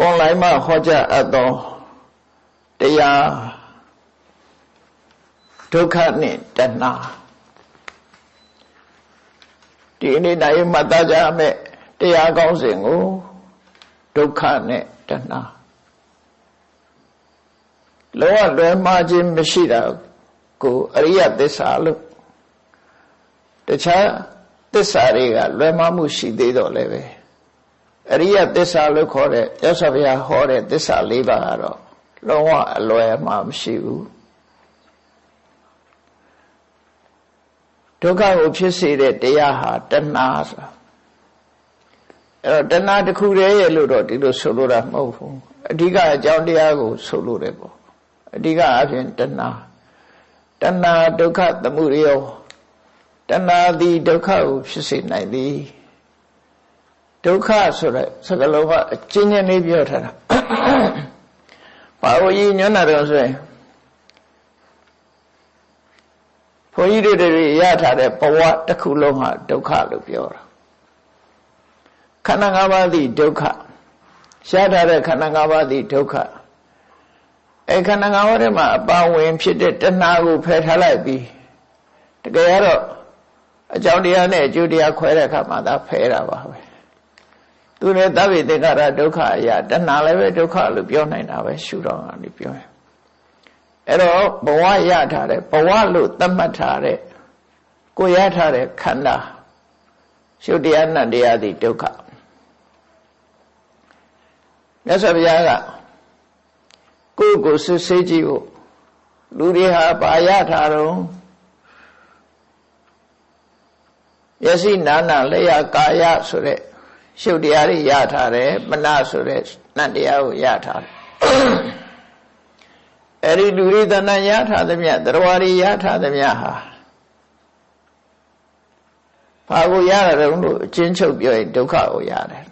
online မှာဟောကြားအပ်သောတရားဒုက္ခနှင့်တဏှာဒီနေ့တိုင်းမှတ်သားကြမယ်တရားကောင်းစဉ်ကိုဒုက္ခနဲ့တဏှာလောကလွယ်မှားခြင်းမရှိတာကိုအရိယသစ္စာလို့တခြားသစ္စာတွေကလွယ်မှားမှုရှိသေးတော့လည်းပဲအရိယသစ္စာလို့ခေါ်တဲ့ရသော်ဘုရားဟောတဲ့သစ္စာ၄ပါးကတော့လုံးဝအလွယ်မှာမရှိဘူးဒုက္ခကိုဖြစ်စေတဲ့တရားဟာတဏှာဆိုတာအဲ့တော့တဏှာတစ်ခုတည်းရဲ့လို့တော့ဒီလိုဆိုလိုတာမဟုတ်ဘူးအဓိကအကြောင်းတရားကိုဆိုလိုတယ်ပေါ့အဓိကအဖြစ်တဏှာဒုက္ခသမုဒယတဏှာသည်ဒုက္ခကိုဖြစ်စေနိုင်သည်ဒုက္ခဆိုတဲ့စကားလုံးကအကျဉ်းချင်းလေးပြောထားတာဘာလို့ရည်ညွှန်းတာတော့ဆိုရင်ဘုန်းကြီးတွေရထားတဲ့ဘဝတစ်ခုလုံးဟာဒုက္ခလို့ပြောတာခန္ဓာ၅ပါးသည်ဒုက္ခရထားတဲ့ခန္ဓာ၅ပါးသည်ဒုက္ခခန္ဓာ၅ပါးထဲမှာအပါဝင်ဖြစ်တဲ့တဏှာကိုဖယ်ထားလိုက်ပြီးတကယ်ကတော့အကြောင်းတရားနဲ့အကျိုးတရားခွဲတဲ့အခါမှာသာဖယ်တာပါပဲသူနဲ့သဗ္ဗေသင်္ခါရဒုက္ခအရာတဏှာလည်းပဲဒုက္ခလို့ပြောနိုင်တာပဲရှုတော့ကနေပြောရင်အဲ့တော့ဘဝရထားတဲ့ဘဝလို့သတ်မှတ်ထားတဲ့ကိုရထားတဲ့ခန္ဓာရှုတရားနတ်တရားသည်ဒုက္ခမြတ်စွာဘုရားကကိုယ်ကိုစစ်ဆေးကြည့်ဖို့လူတွေဟာဘာရထားတော့ယသိနာနာလျာကာယဆိုတဲ့ရှုတရားတွေရထားတယ်မနဆိုတဲ့နတ်တရားကိုရထားတယ်အဲ့ဒီလူတွေတဏှာရထားသမျှတရားတွေရထားသမျှဟာဘာကိုရတာလဲလို့အချင်းချုပ်ပြောရင်ဒုက္ခကိုရတယ်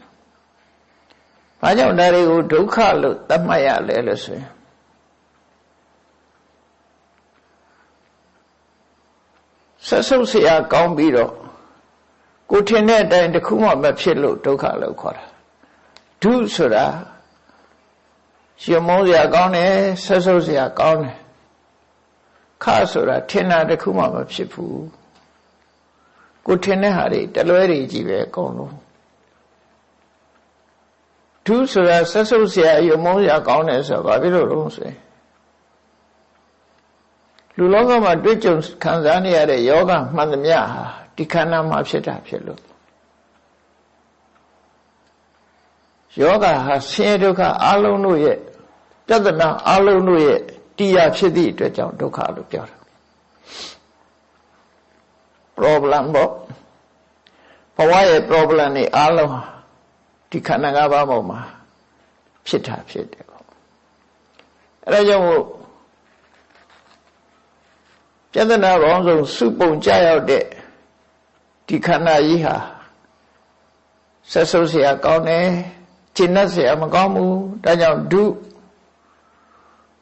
ဘာကြောင့်ဒါတွေကိုဒုက္ခလို့သတ်မှတ်ရလဲလို့ဆိုရင်ဆက်ဆုပ်เสียကောင်းပြီးတော့ကိုထင်တဲ့အတိုင်းတစ်ခုမှမဖြစ်လို့ဒုက္ခလို့ခေါ်တာဒုဆိုတာရှင်မောစရာကောင်းတယ်ဆက်ဆုပ်เสียကောင်းတယ်ခဆိုတာထင်တာတစ်ခုမှမဖြစ်ဘူးကိုထင်တဲ့ဟာတွေတလွဲတွေကြီးပဲအကုန်လုံးဒုဆိုတာဆက်ဆုပ်เสียရမောစရာကောင်းတယ်ဆိုတော့ဘာဖြစ်လို့လဲဆိုရင်လူလောကမှာတွေ့ကြုံခံစားနေရတဲ့ယောဂမှန်သမျှဟာဒီခန္ဓာမှာဖြစ်တာဖြစ်လို့ယောဂဟာဆင်းရဲဒုက္ခအလုံးတို့ရဲ့ပြဿနာအလုံးတို့ရဲ့တရားဖြစ်သည့်အတွက်ကြောင့်ဒုက္ခလို့ပြောတာ problem ပေါ့ဘဝရဲ့ problem တွေအလုံးဟာဒီခန္ဓာ၅ပါးပေါ်မှာဖြစ်တာဖြစ်တယ်ပေါ့အဲဒါကြောင့်ပြဿနာပေါင်းစုံစုပုံကြရောက်တဲ့ဒီခန္ဓာကြီးဟာဆက်ဆုပ်เสียကောင်းတယ်ကျဉ်တ်เสียမကောင်းဘူးဒါကြောင့်ဒု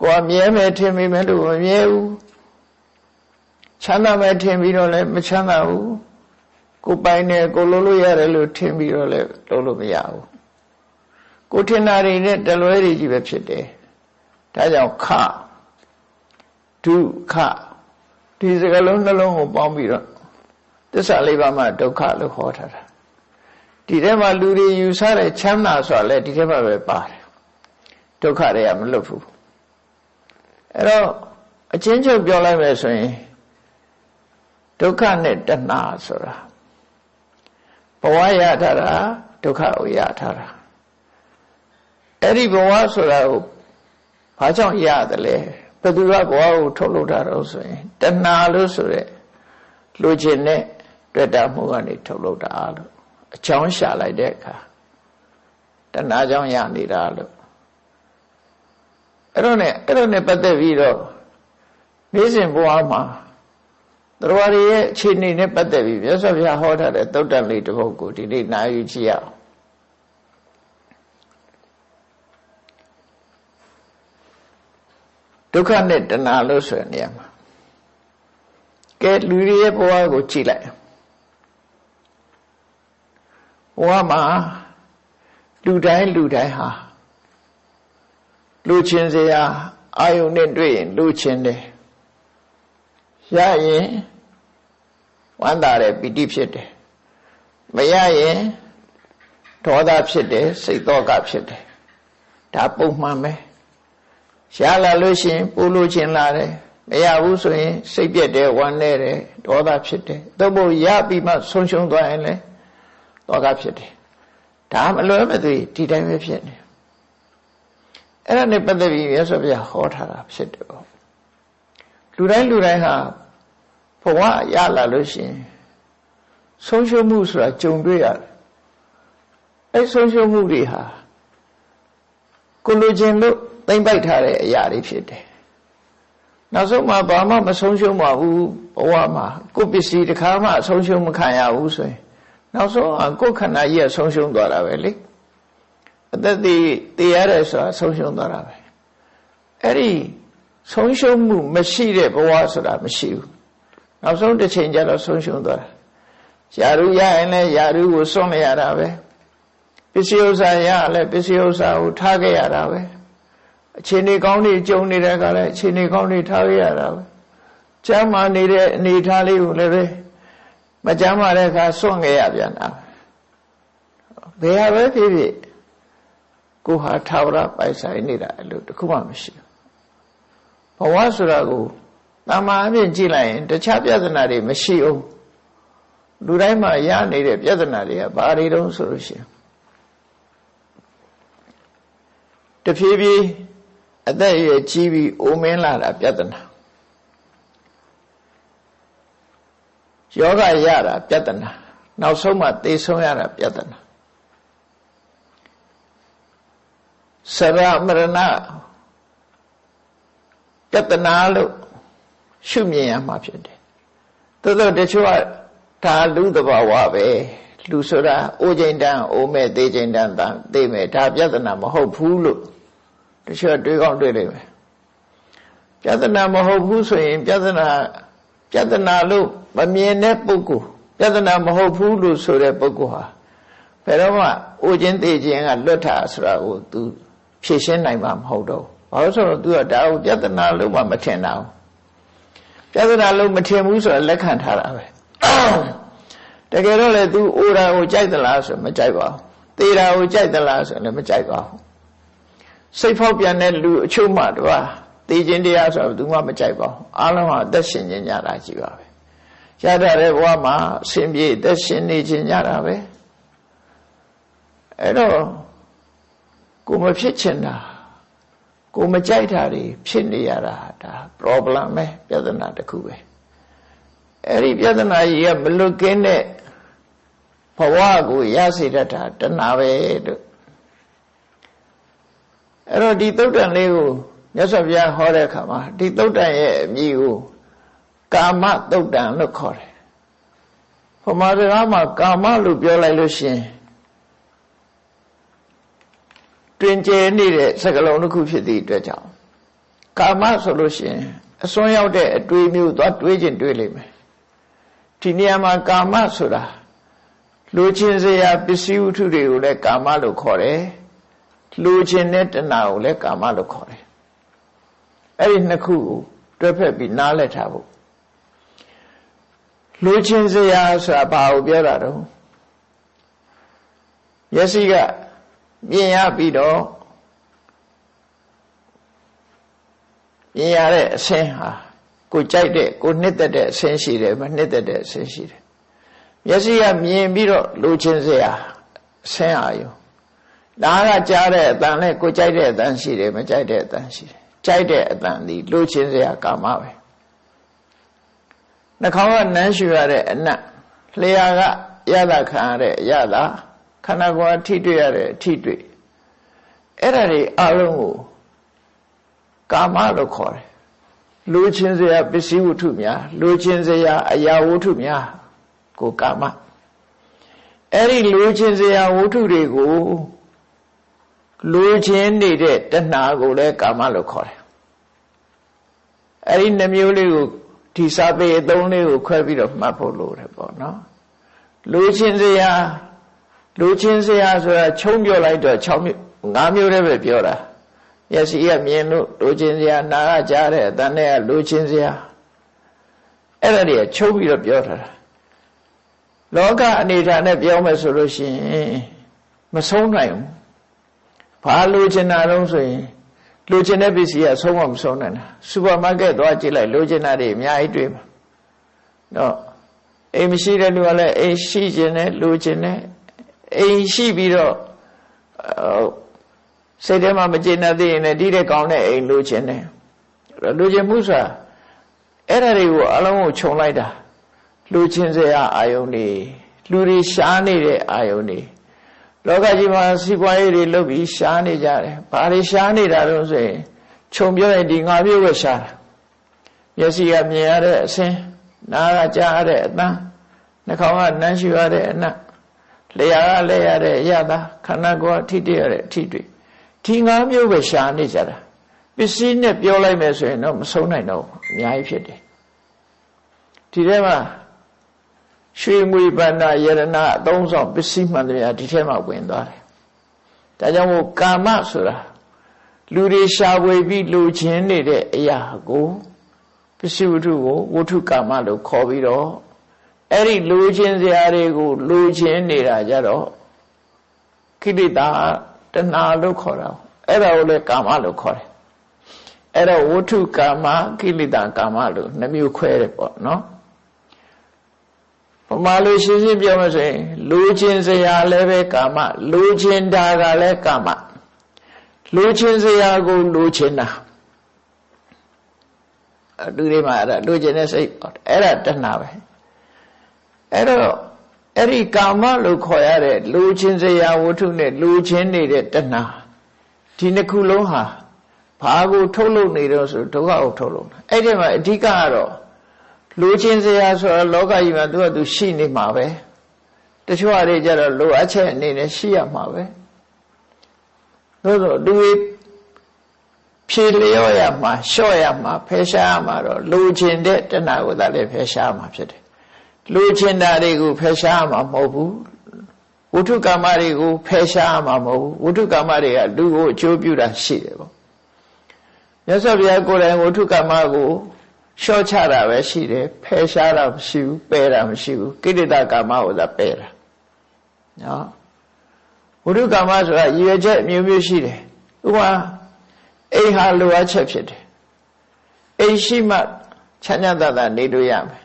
ကိုယ်မြဲမယ်ထင်မိမယ်လို့မမြဲဘူးချမ်းသာမယ်ထင်ပြီးတော့လည်းမချမ်းသာဘူးကိုယ်ပိုင်တယ်ကိုလို့ရတယ်လို့ထင်ပြီးတော့လည်းလုပ်လို့မရဘူးကိုထင်တာတွေနဲ့တလွဲတွေကြီးပဲဖြစ်တယ်ဒါကြောင့်ခဒုက္ခဒီစကားလုံးနှလုံးကိုပေါင်းပြီးတော့သစ္စာလေးပါးမှာဒုက္ခလို့ခေါ်ထားတာဒီထဲမှာလူတွေယူဆတဲ့ချမ်းသာဆိုတာလည်းဒီထဲမှာပဲပါတယ်ဒုက္ခတွေကမလွတ်ဘူးအဲ့တော့အချင်းချုပ်ပြောလိုက်မယ်ဆိုရင်ဒုက္ခနဲ့တဏှာဆိုတာဘဝရထားတာဒုက္ခကိုရထားတာအဲ့ဒီဘဝဆိုတာကိုဘာကြောင့်ရတယ်လဲဘယ်သူကဘဝကိုထုတ်လုပ်တာတော့ဆိုရင်တဏှာလို့ဆိုရဲလူချင်းနဲ့တွေ့တာမှုကနေထုတ်လုပ်တာလို့အကြောင်းရှာလိုက်တဲ့အခါတဏှာကြောင့်ရနေတာလို့အဲ့တော့နဲ့ပတ်သက်ပြီးတော့နေ့စဉ်ဘဝမှာတရားတွေရဲ့အခြေအနေနဲ့ပတ်သက်ပြီးမြတ်စွာဘုရားဟောထားတဲ့သုတ်တန်လေးတစ်ပုဒ်ကိုဒီနေ့နာယူကြည့်ရအောင်ဒုက္ခနဲ့တဏှာလို့ဆိုတဲ့နေရာမှာကဲလူတွေရဲ့ဘဝကိုကြည့်လိုက်ဘဝမှာလူတိုင်းဟာ လူချင်းစရာအာယုန်နဲ့တွေ့ရင်လူချင်းတယ်ရရင်ဝမ်းသာတယ်ပီတိဖြစ်တယ်မရရင်ဒေါသဖြစ်တယ်စိတ်သောကဖြစ်တယ်ဒါပုံမှန်ပဲရလာလို့ရှိရင်ပူလို့ချင်းလာတယ်မရဘူးဆိုရင်စိတ်ပြက်တယ်ဝမ်းနေတယ်ဒေါသဖြစ်တယ်သို့မဟုတ်ရပြီးမှဆုံးရှုံးသွားရင်လည်းဒေါသဖြစ်တယ်ဒါမလွယ်မသွေဒီတိုင်းပဲဖြစ်နေအဲ့ဒါနဲ့ပတ်သက်ပြီးမြတ်စွာဘုရားဟောထားတာဖြစ်တယ်ပေါ့လူတိုင်းဟာဘဝရလာလို့ရှိရင်ဆုံးရှုံးမှုဆိုတာကြုံတွေ့ရတယ်အဲ့ဆုံးရှုံးမှုတွေဟာကိုလိုချင်လို့သိမ့်ပိုက်ထားတဲ့အရာတွေဖြစ်တယ်နောက်ဆုံးမှာဘာမှမဆုံးရှုံးပါဘူးဘဝမှာကိုယ်ပစ္စည်းတစ်ခါမှဆုံးရှုံးမခံရဘူးဆိုရင်နောက်ဆုံးကိုယ်ခန္ဓာကြီးကဆုံးရှုံးသွားတာပဲလေအသက်တည်ရတဲ့ဆိုတာဆုံးရှုံးသွားတာပဲအဲ့ဒီဆုံးရှုံးမှုမရှိတဲ့ဘဝဆိုတာမရှိဘူးနောက်ဆုံးတစ်ချိန်ကျတော့ဆုံးရှုံးသွားတာယာရုရရင်လည်းယာရုကိုစွန့်လိုက်ရတာပဲပစ္စည်းဥစ္စာရလည်းပစ္စည်းဥစ္စာကိုထားခဲ့ရတာပဲအခြေအနေကောင်းတွေကြုံနေတဲ့ကလည်းအခြေအနေကောင်းတွေထားခဲ့ရတာပဲကျမ်းမာနေတဲ့အနေထားလေးကိုလည်းပဲမကျမ်းမာတဲ့အခါစွန့်ခဲ့ရပြန်တာဘယ်ဟာပဲဖြစ်ဖြစ်ကိုဟာထာဝရပိုင်ဆိုင်နေတာအဲ့လိုတခုမှမရှိဘူးဘဝဆိုတာကိုတမာအပြင်ကြည့်လိုက်ရင်တခြားပြဿနာတွေမရှိအောင်လူတိုင်းမှာရနေတဲ့ပြဿနာတွေကဘာတွေတုံးဆိုလို့ရှိရင်တဖြည်းဖြည်းအသက်အရွယ်ကြီးပြီးအိုမင်းလာတာပြဿနာယောဂရတာပြဿနာနောက်ဆုံးမှသေဆုံးရတာပြဿနာဆရာမရဏပြဿနာလို့ရှုမြင်ရမှာဖြစ်တယ်သို့တော့တချို့ကဒါလူသဘာဝပဲလူဆိုတာအိုချိန်တန်းအိုမဲ့သေးချိန်တန်းသေမဲ့ဒါပြဿနာမဟုတ်ဘူးလို့တချို့တွေးကောင်းတွေးလိမ့်မယ်ပြဿနာမဟုတ်ဘူးဆိုရင်ပြဿနာလို့မမြင်တဲ့ပုဂ္ဂိုလ်ပြဿနာမဟုတ်ဘူးလို့ဆိုတဲ့ပုဂ္ဂိုလ်ဟာဘယ်တော့မှအိုခြင်းသေခြင်းကလွတ်တာဆိုတာကို तू ဖြေရှင်းနိုင်မှာမဟုတ်တော့ဘာလို့ဆိုတော့ तू ကဒါကိုပြဿနာလို့မှမထင်တာပြဿနာလို့မထင်ဘူးဆိုတာလက်ခံထားတာပဲတကယ်တော့လေ तू အိုတာကိုကြိုက်သလားဆိုမကြိုက်ပါဘူးသေတာကိုကြိုက်သလားဆိုလည်းမကြိုက်ပါဘူးစိတ်ဖောက်ပြန်တဲ့လူအချို့မှတော့သေခြင်းတရားဆိုတော့ तू မှမကြိုက်ပါဘူးအားလုံးဟာအသက်ရှင်ခြင်းကြတာကြီးပါပဲရတဲ့ဘဝမှာအရှင်ပြေအသက်ရှင်နေခြင်းကြတာပဲအဲ့တော့ကိုမဖြစ်ချင်တာကိုမကြိုက်တာတွေဖြစ်နေရတာဒါ problem ပဲပြဿနာတစ်ခုပဲအဲ့ဒီပြဿနာကြီးကမလွတ်ကင်းတဲ့ဘဝကိုရစေတတ်တာတဏှာပဲလို့အဲ့တော့ဒီသုတ်တန်လေးကိုမြတ်စွာဘုရားဟောတဲ့အခါမှာဒီသုတ်တန်ရဲ့အမည်ကိုကာမသုတ်တန်လို့ခေါ်တယ်။ဘုမာစကားမှာကာမလို့ပြောလိုက်လို့ရှင်တွင်ကျဲနေတဲ့စကားလုံးတစ်ခုဖြစ်သည့်အတွက်ကြောင့်ကာမဆိုလို့ရှင်အစွန်းရောက်တဲ့အတွေးမျိုးသွားတွေးခြင်းတွေးလိမ့်မယ်။ဒီနေရာမှာကာမဆိုတာလူချင်းစရာပစ္စည်းဝတ္ထုတွေကိုလည်းကာမလို့ခေါ်တယ်။လူချင်းတဲ့တဏှာကိုလည်းကာမလို့ခေါ်တယ်။အဲ့ဒီနှစ်ခုကိုတွဲဖက်ပြီးနားလည်ထားဖို့လူချင်းစရာဆိုတာဘာကိုပြောတာတော့မျက်စိကမြင်ရပြီးတော့မြင်ရတဲ့အဆင်းဟာကိုကြိုက်တဲ့ကိုနှစ်သက်တဲ့အဆင်းရှိတယ်မနှစ်သက်တဲ့အဆင်းရှိတယ်မျက်စိကမြင်ပြီးတော့လူချင်းစရာအဆင်းအာယုနားကကြားတဲ့အတန်နဲ့ကိုကြိုက်တဲ့အတန်ရှိတယ်မကြိုက်တဲ့အတန်ရှိတယ်ကြိုက်တဲ့အတန်ဒီလူချင်းစရာကာမပဲနှာခေါင်းကနမ်းရှူရတဲ့အနတ်လျှာကရတာခံရတဲ့အရတာခန္ဓာကိုယ်ထိတွေ့ရတဲ့အထိတွေ့အဲ့ဒါတွေအလုံးကိုကာမလို့ခေါ်တယ်လူချင်းစရာပစ္စည်းဝတ္ထုများလူချင်းစရာအရာဝတ္ထုများကိုကာမအဲ့ဒီလူချင်းစရာဝတ္ထုတွေကိုလူချင်းနေတဲ့တဏှာကိုလည်းကာမလို့ခေါ်တယ်အဲ့ဒီနှမျိုးလေးကိုဒီစာပေအသုံးလေးကိုခွဲပြီးတော့မှတ်ဖို့လိုတယ်ပေါ့နော်လူချင်းစရာဆိုတာခြုံပြောလိုက်တော့6မျိုး5မျိုးတည်းပဲပြောတာ မျက်စိကမြင်လို့လိုချင်စရာနားကကြားတဲ့အတန်နဲ့ကလိုချင်စရာအဲ့ဒါတွေကချုပ်ပြီးတော့ပြောထားတာလောကအနေထားနဲ့ပြောမယ်ဆိုလို့ရှိရင်မဆုံးနိုင်ဘူးဘာလိုချင်တာတော့ဆိုရင်လိုချင်တဲ့ပစ္စည်းကဆုံးမဆုံးနိုင်တာစူပါမားကတ်သွားကြည့်လိုက်လိုချင်တာတွေအများကြီးတွေ့မှာနော်အိမ်မရှိတဲ့လူကလည်းအိမ်ရှိခြင်းနဲ့လိုချင်တဲ့အိမ်ရှိပြီးတော့စိတ်ထဲမှာမကျေနပ်သေးရင်လည်းဒီတဲ့ကောင်းတဲ့အိမ်လိုချင်တယ်လိုချင်မှုဆိုတာအဲ့ဒါတွေကိုအလုံးကိုခြုံလိုက်တာလူချင်းစရာအာယုန်တွေလူတွေရှားနေတဲ့အာယုန်တွေလောကကြီးမှာစီးပွားရေးတွေလုပ်ပြီးရှားနေကြတယ်ဘာတွေရှားနေတာတော့ဆိုရင်ခြုံပြောရင်ဒီငါးမျိုးပဲရှားတာမျက်စိကမြင်ရတဲ့အဆင်းနားကကြားရတဲ့အသံနှာခေါင်းကနမ်းရှူရတဲ့အနံ့လျှာကလဲရတဲ့အရသာခန္ဓာကိုယ်ထိတွေ့ရတဲ့အထိတွေ့ဒီငါးမျိုးပဲရှားနေကြတာပစ္စည်းနဲ့ပြောလိုက်မယ်ဆိုရင်တော့မဆုံးနိုင်တော့ဘူးအများကြီးဖြစ်တယ်ဒီထဲမှာရွှေငွေပန္နာယရဏအသုံးဆောင်ပစ္စည်းမှန်တယ်ဒီထဲမှာဝင်သွားတယ်ဒါကြောင့်မို့ကာမဆိုတာလူတွေရှားဝေပြီးလူချင်းနေတဲ့အရာကိုပစ္စည်းဝတ္ထုကိုဝတ္ထုကာမလို့ခေါ်ပြီးတော့အဲ့ဒီလူချင်းစရာတွေကိုလူချင်းနေတာကြတော့ခိလေသာတဏှာလို့ခေါ်တာအဲ့ဒါကိုလည်းကာမလို့ခေါ်တယ်အဲ့တော့ဝတ္ထုကာမခိလေသာကာမလို့နှမျိုးခွဲတယ်ပေါ့နော်ပမာလို့ရှင်းရှင်းပြောမယ်ဆိုရင်လူချင်းစရာလည်းပဲကာမလူချင်းတာကလည်းကာမလူချင်းစရာကိုလူချင်းတာလူတွေမှာအဲ့ဒါလူချင်းတဲ့စိတ်အဲ့ဒါတဏှာပဲအဲ့တော့အဲ့ဒီကာမလို့ခေါ်ရတဲ့လူချင်းစရာဝတ္ထုနဲ့လူချင်းနေတဲ့တဏှာဒီနှစ်ခုလုံးဟာဘာကိုထုတ်လုပ်နေတော့ဆိုဒုက္ခကိုထုတ်လုပ်တာအဲ့ဒီမှာအဓိကကတော့လူချင်းစရာဆိုတော့လောကကြီးမှာသူကသူရှိနေမှာပဲတချို့အရေးကြတော့လိုအပ်ချက်အနေနဲ့ရှိရမှာပဲသို့သောလူဖြေလျော့ရမှာလျှော့ရမှာဖယ်ရှားရမှာတော့လူချင်းတဲ့တဏှာကိုသာလည်းဖယ်ရှားမှာဖြစ်တယ်လူချင်းတာတွေကိုဖယ်ရှားရမှာမဟုတ်ဘူးဝတ္ထုကာမတွေကိုဖယ်ရှားရမှာမဟုတ်ဘူးဝတ္ထုကာမတွေကလူကိုအကျိုးပြုတာရှိတယ်ပေါ့မြတ်စွာဘုရားကိုယ်တိုင်ဝတ္ထုကာမကိုလျှော့ချတာပဲရှိတယ်ဖယ်ရှားတာမရှိဘူးပယ်တာမရှိဘူးကိလေသာကာမကိုသာပယ်တာနော်ဝတ္ထုကာမဆိုတာရည်ရွယ်ချက်မျိုးမျိုးရှိတယ်ဥပမာအိမ်ဟာလိုအပ်ချက်ဖြစ်တယ်အိမ်ရှိမှချမ်းသာသာနေလို့ရမယ်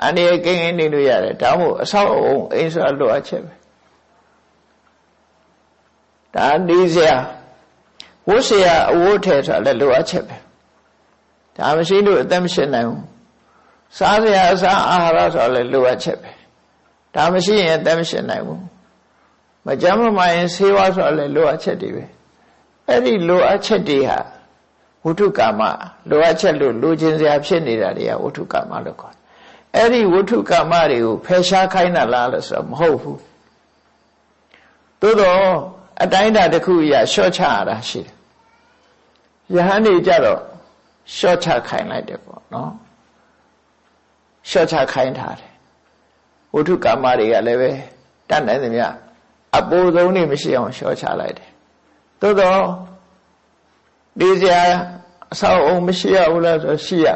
အနေနဲ့ကိန်းကိန်းနေလို့ရတယ်ဒါမှမဟုတ်အဆောက်အအုံအိမ်ဆိုတာလိုအပ်ချက်ပဲဒါနေစရာဝတ်စရာအဝတ်ထည်ဆိုတာလည်းလိုအပ်ချက်ပဲဒါမရှိလို့အသက်မရှင်နိုင်ဘူးစားစရာအစာအာဟာရဆိုတာလည်းလိုအပ်ချက်ပဲဒါမရှိရင်အသက်မရှင်နိုင်ဘူးမကြမ်းမမာရင်ဆေးဝါးဆိုတာလည်းလိုအပ်ချက်တွေပဲအဲ့ဒီလိုအပ်ချက်တွေဟာဝတ္ထုကာမလိုအပ်ချက်လို့လိုချင်စရာဖြစ်နေတာတွေကဝတ္ထုကာမလို့ခေါ်တယ်အဲ့ဒီဝတ္ထုကာမတွေကိုဖယ်ရှားခိုင်းတာလားလို့ဆိုတော့မဟုတ်ဘူးသို့တော့အတိုင်းအတာတစ်ခုအရာလျှော့ချရတာရှိတယ်ယဟန်တွေကြတော့လျှော့ချခိုင်းလိုက်တယ်ပေါ့နော်လျှော့ချခိုင်းထားတယ်ဝတ္ထုကာမတွေကလည်းပဲတတ်နိုင်သမျှအပိုးဆုံးနေမရှိအောင်လျှော့ချလိုက်တယ်သို့တော့ဒီစရာအဆောက်အုံမရှိရဘူးလားဆိုရှိရ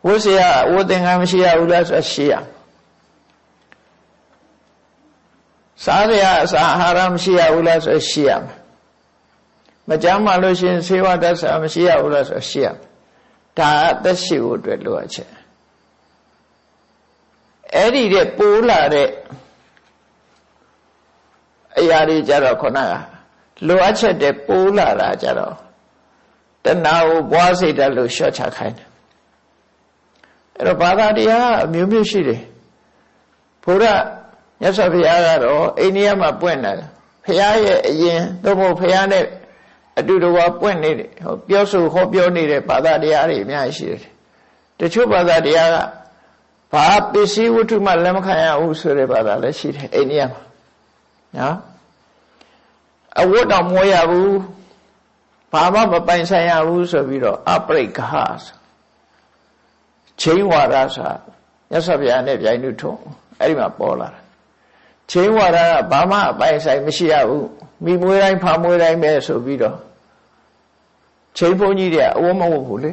ဝတ်စရာဝတ်သင်္ကန်းမရှိရဘူးလားဆိုရှိရစားစရာအစာအာဟာရမရှိရဘူးလားဆိုရှိရမကြမ်းမှလို့ရှိရင်ဆေးဝါးတက်စားမရှိရဘူးလားဆိုရှိရဒါအသက်ရှိဖို့အတွက်လိုအပ်ချက်အဲ့ဒီတဲ့ပိုးလာတဲ့အရာတွေကြတော့ခုနကလိုအပ်ချက်တဲ့ပိုးလာတာကြတော့တဏှာကိုပွားစိတ်တက်လို့လျှော့ချခိုင်းတယ်အဲ့တော့ဘာသာတရားအမျိုးမျိုးရှိတယ်ဘုရားမြတ်စွာဘုရားကတော့အိန္ဒိယမှာပွင့်တယ်ဘုရားရဲ့အရင်သို့မဟုတ်ဘုရားနဲ့အတူတကွပွင့်နေတယ်ဟောပြောဆိုဟောပြောနေတဲ့ဘာသာတရားတွေအများကြီးရှိတယ်တချို့ဘာသာတရားကဘာပစ္စည်းဝတ္ထုမှလက်မခံရဘူးဆိုတဲ့ဘာသာလည်းရှိတယ်အိန္ဒိယမှာနော်အဝတ်တော်မွေးရဘူးဘာမှမပိုင်ဆိုင်ရဘူးဆိုပြီးတော့အပရိက္ခချိန်ဝါဒဆိုမြတ်စွာဘုရားနဲ့ပြိုင်တူထုံအဲ့ဒီမှာပေါ်လာတာချိန်ဝါဒကဘာမှအပိုင်ဆိုင်မရှိရဘူးမိမွေးတိုင်းဖာမွေးတိုင်းပဲဆိုပြီးတော့ ချိန်ဘုန်းကြီးတွေအဝတ်မဝတ်ဘူးလေ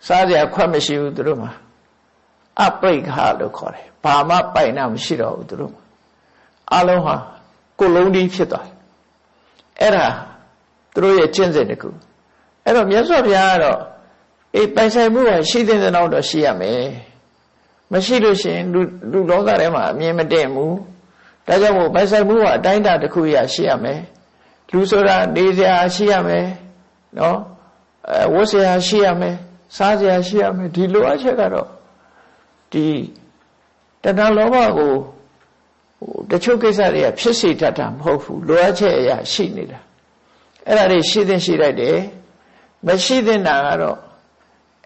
စားကြခွက်မရှိဘူးသူတို့မှာအပိတ်ခါလို့ခေါ်တယ်ဘာမှပိုင်နာမရှိတော့ဘူးသူတို့မှာအလုံးဟာကိုလုံးဒီဖြစ်သွားတယ်အဲ့ဒါသူတို့ရဲ့ကျင့်စဉ်တစ်ခုအဲ့တော့မြတ်စွာဘုရားကတော့ပိုင်ဆိုင်မှုကရှိတဲ့နောက်တော့ရှိရမယ်မရှိလို့ရှိရင်လူလောကထဲမှာအမြင်မတင့်ဘူးဒါကြောင့်မို့ပိုင်ဆိုင်မှုကအတိုင်းအတာတစ်ခုရရှိရမယ်လူဆိုတာနေစရာရှိရမယ်နော်ဝတ်စရာရှိရမယ်စားစရာရှိရမယ်ဒီလိုအပ်ချက်ကတော့ဒီတဏှာလောဘကိုတချို့ကိစ္စတွေကဖြစ်စေတတ်တာမဟုတ်ဘူးလိုအပ်ချက်အရာရှိနေတာအဲ့ဒါတွေရှိတဲ့ရှိလိုက်တယ်မရှိတဲ့နာကတော့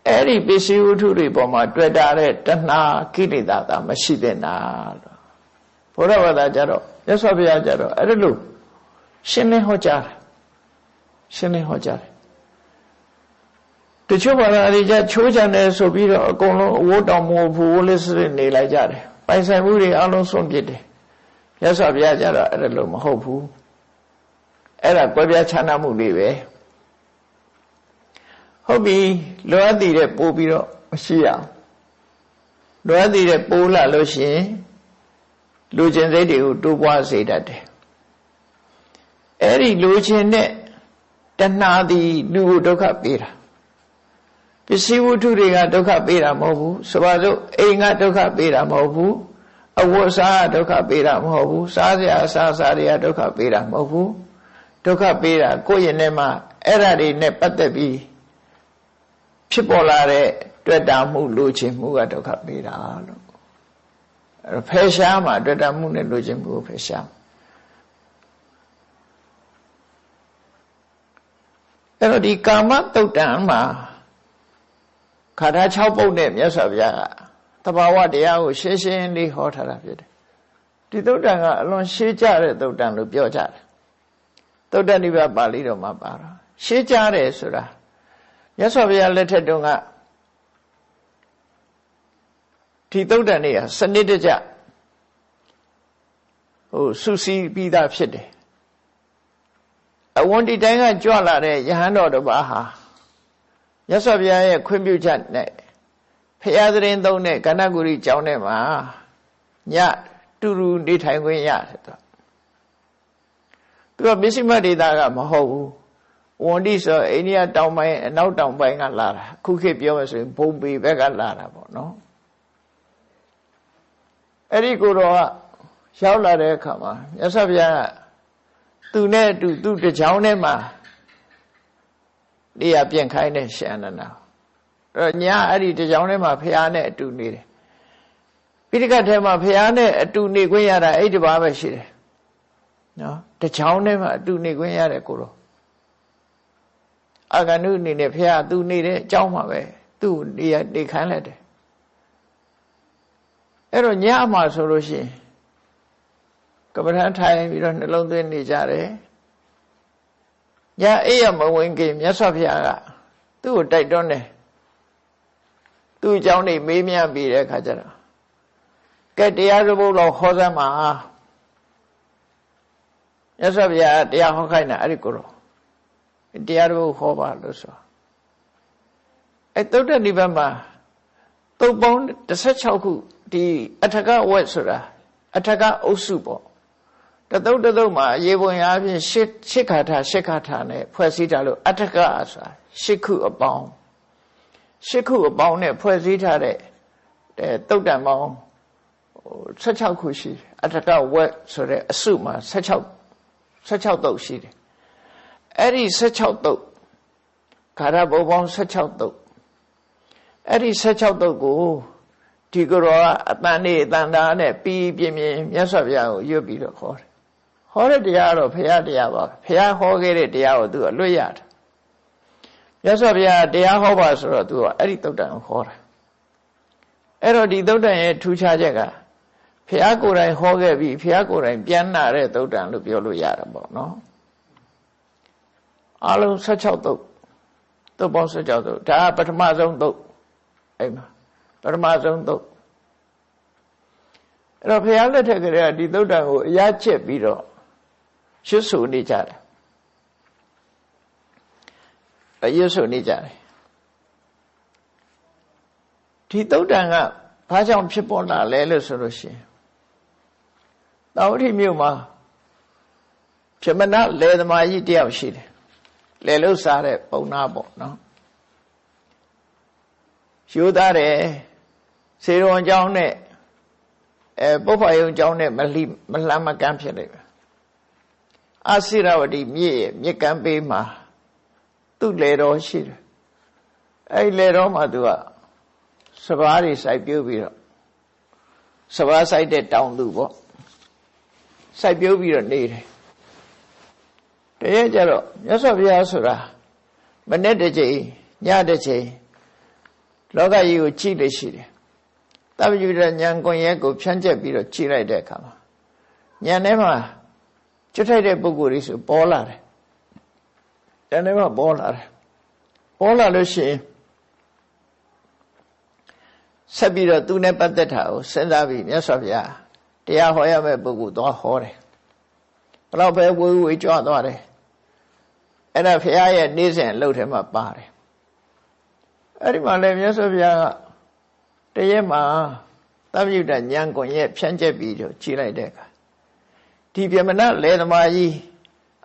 အဲ့ဒီပစ္စည်းဝတ္ထုတွေပေါ်မှာတွေ့တာတဲ့တဏှာကိလေသာသာမရှိတဲ့နာလို့ဘုရားဘာသာကြတော့မြတ်စွာဘုရားကြတော့အဲ့ဒါလို့ရှင်းလင်းဟောကြားတယ်ရှင်းလင်းဟောကြားတယ်တချို့ဘာသာတွေကြချိုးချံတယ်ဆိုပြီးတော့အကုန်လုံးအဝတ်တော်မဟုတ်ဘူးဝလိစရနေလိုက်ကြတယ်ပိုင်ဆိုင်မှုတွေအလုံးစုံပြစ်တယ်မြတ်စွာဘုရားကြတော့အဲ့ဒါလို့မဟုတ်ဘူးအဲ့ဒါကွဲပြားခြားနားမှုတွေပဲဟုတ်ပြီလိုအပ်တဲ့ပို့ပြီးတော့မရှိရအောင်လိုအပ်တဲ့ပိုးလာလို့ရှိရင်လူချင်းစိတ်တွေကိုတိုးပွားစေတတ်တယ်အဲ့ဒီလူချင်းနဲ့တဏှာသည်လူကိုဒုက္ခပေးတာပစ္စည်းဝတ္ထုတွေကဒုက္ခပေးတာမဟုတ်ဘူးဆိုပါစို့အိမ်ကဒုက္ခပေးတာမဟုတ်ဘူးအဝတ်အစားဒုက္ခပေးတာမဟုတ်ဘူးစားစရာအစားအစာတွေကဒုက္ခပေးတာမဟုတ်ဘူးဒုက္ခပေးတာကိုယ့်ရင်ထဲမှာအဲ့ဓာတွေနဲ့ပတ်သက်ပြီးဖြစ်ပေါ်လာတဲ့တွေ့တာမှုလိုချင်မှုကဒုက္ခပေးတာလို့ဖယ်ရှားမှာတွေ့တာမှုနဲ့လိုချင်မှုကိုဖယ်ရှားအဲ့တော့ဒီကာမတုတ်တံမှာခါထာ6ပုဒ်နဲ့မြတ်စွာဘုရားကသဘာဝတရားကိုရှင်းရှင်းလေးဟောထားတာဖြစ်တယ်ဒီတုတ်တံကအလွန်ရှင်းကြတဲ့တုတ်တံလို့ပြောကြတယ်တုတ်တနိဗ္ဗာန်ပါဠိတော်မှာပါတော့ရှင်းကြတယ်ဆိုတာမြတ်စွာဘုရားလက်ထက်တုန်းကဒီတုတ်တန်တွေကစနစ်တကျစုစည်းပြီးသားဖြစ်တယ်အဝန်ဒီတိုင်းကကြွလာတဲ့ယဟန်တော်တစ်ပါးဟာမြတ်စွာဘုရားရဲ့ခွင့်ပြုချက်နဲ့ဖရာသရင်သုံးတဲ့ကန္နဂုရီကျောင်းထဲမှာညတူတူနေထိုင်ခွင့်ရတယ်သူကမစ္စည်းမဒေသကမဟုတ်ဘူးဝန်ဒီဆိုအိန္ဒိယတောင်ပိုင်းအနောက်တောင်ပိုင်းကလာတာခုခေတ်ပြောမယ်ဆိုရင်ဘုံပေဘက်ကလာတာပေါ့နော်အဲ့ဒီကိုတော့ရောက်လာတဲ့အခါမှာမြတ်စွာဘုရားကသူနဲ့အတူသူ့တကြောင်ထဲမှာနေရာပြင်ခိုင်းတဲ့ရှင်အနန္ဒာအဲ့တော့ညာအဲ့ဒီတကြောင်ထဲမှာဘုရားနဲ့အတူနေတယ်ပိဋကတ်ထဲမှာဘုရားနဲ့အတူနေခွင့်ရတာအဲ့ဒီပါပဲရှိတယ်နော်တကြောင်ထဲမှာအတူနေခွင့်ရတယ်ကိုတော့အာဂနုအနေနဲ့ဘုရားသူနေတဲ့အကြောင်းမှာပဲသူ့နေခိုင်းလိုက်တယ်အဲ့တော့ညမှာဆိုလို့ရှိရင်ကမ္မထမ်းထိုင်ပြီးတော့နှလုံးသွင်းနေကြတယ်ညအိယမဝင်ခင်မြတ်စွာဘုရားကသူ့ကိုတိုက်တွန်းတယ်သူ့အကြောင်းနေမေးမြန်းပြီးတဲ့အခါကျတော့ကဲတရားတစ်ပုဒ်တော့ဟောစမ်းပါမြတ်စွာဘုရားတရားဟောခိုင်းတာအဲ့ဒီကိုတော့တရားတစ်ပုဒ်ဟောပါလို့ဆိုအဲ့သုတ္တနိဗ္ဗာန်မှာသုတ်ပေါင်း16ခုဒီအထကဝက်ဆိုတာအထကအုပ်စုပေါ့တသုတ်မှာရေပုံရအပြင်ရှစ်ခါထာနဲ့ဖွဲ့စည်းထားလို့အထကဆိုတာရှစ်ခုအပေါင်းနဲ့ဖွဲ့စည်းထားတဲ့သုတ်တံပေါင်း16ခုရှိတယ်အထကဝက်ဆိုတဲ့အစုမှာ16သုတ်ရှိတယ်အဲ့ဒီ16သုတ်ခါရဘုံပေါင်း16သုတ်အဲ့ဒီ16သုတ်ကိုဒီကိုယ်တော်ကအတန်နဲ့အတန်သားနဲ့ပြီးပြင်းမြတ်စွာဘုရားကိုရွတ်ပြီးတော့ခေါ်တယ်ဟောတဲ့တရားကတော့ဘုရားတရားပါဘုရားဟောခဲ့တဲ့တရားကိုသူကလွတ်ရတယ်မြတ်စွာဘုရားတရားဟောပါဆိုတော့သူကအဲ့ဒီသုတ်တံကိုဟောတာအဲ့တော့ဒီသုတ်တံရဲ့ထူးခြားချက်ကဘုရားကိုယ်တိုင်ဟောခဲ့ပြီးဘုရားကိုယ်တိုင်ပြန်နာတဲ့သုတ်တံလို့ပြောလို့ရတာပေါ့နော်အလုံး16သုတ်သုတ်ပေါင်း16သုတ်ဒါကပထမဆုံးသုတ်အဲ့မှာပထမဆုံးသုတ် အဲ့တော့ဘုရားလက်ထက်ကတည်းကဒီသုတ်တံကိုအရချက်ပြီးတော့ရွတ်ဆိုနေကြတယ်ရွတ်ဆိုနေကြတယ်ဒီသုတ်တံကဘာကြောင့်ဖြစ်ပေါ်လာလဲလို့ဆိုလို့ရှိရင်သာဝတိမြို့မှာပြမနာလေသမားကြီးတယောက်ရှိတယ်လေလို့စားတဲ့ပုံနာပေါ့နော်ယူသားတယ်စေတော်အကြောင်းနဲ့ပုပ္ပယုံအကြောင်းနဲ့မလှမ်းမကမ်းဖြစ်နေပဲအာစိရဝတိမြစ်ရဲ့မြစ်ကမ်းပေးမှာသူ့လေတော်ရှိတယ်အဲ့လေတော်မှာသူကစပားတွေစိုက်ပြုတ်ပြီးတော့စပားစိုက်တဲ့တောင်သူပေါ့စိုက်ပြုတ်ပြီးတော့နေတယ်တကယ်ကြတော့မြတ်စွာဘုရားဆိုတာမနေ့တစ်ချိန်ညတစ်ချိန်လောကကြီးကိုကြည့်လို့ရှိတယ်တပ္ပယုဒဉာဏ်ကွန်ရက်ကိုဖြန့်ကျက်ပြီးတော့ကြည့်လိုက်တဲ့အခါမှာဉာဏ်ထဲမှာကျွတ်ထိုက်တဲ့ပုဂ္ဂိုလ်တွေဆိုပေါ်လာတယ်ဉာဏ်ထဲမှာပေါ်လာတယ်ပေါ်လာလို့ရှိရင်ဆက်ပြီးတော့သူနဲ့ပတ်သက်တာကိုစဉ်းစားပြီးမြတ်စွာဘုရားတရားဟောရမယ့်ပုဂ္ဂိုလ်သွားဟောတယ်ဘယ်တော့ပဲဝေဝေကြွသွားတယ်အဲ့ဒါဘုရားရဲ့နေ့စဉ်အလုပ်ထဲမှာပါတယ်အဲ့ဒီမှာလည်းမြတ်စွာဘုရားကတရက်မှာသဗ္ဗယုတဉာဏ်ကွန်ရက်ဖြန့်ကျက်ပြီးတော့ကြည်လိုက်တဲ့အခါဒီပြမနာလေသမားကြီး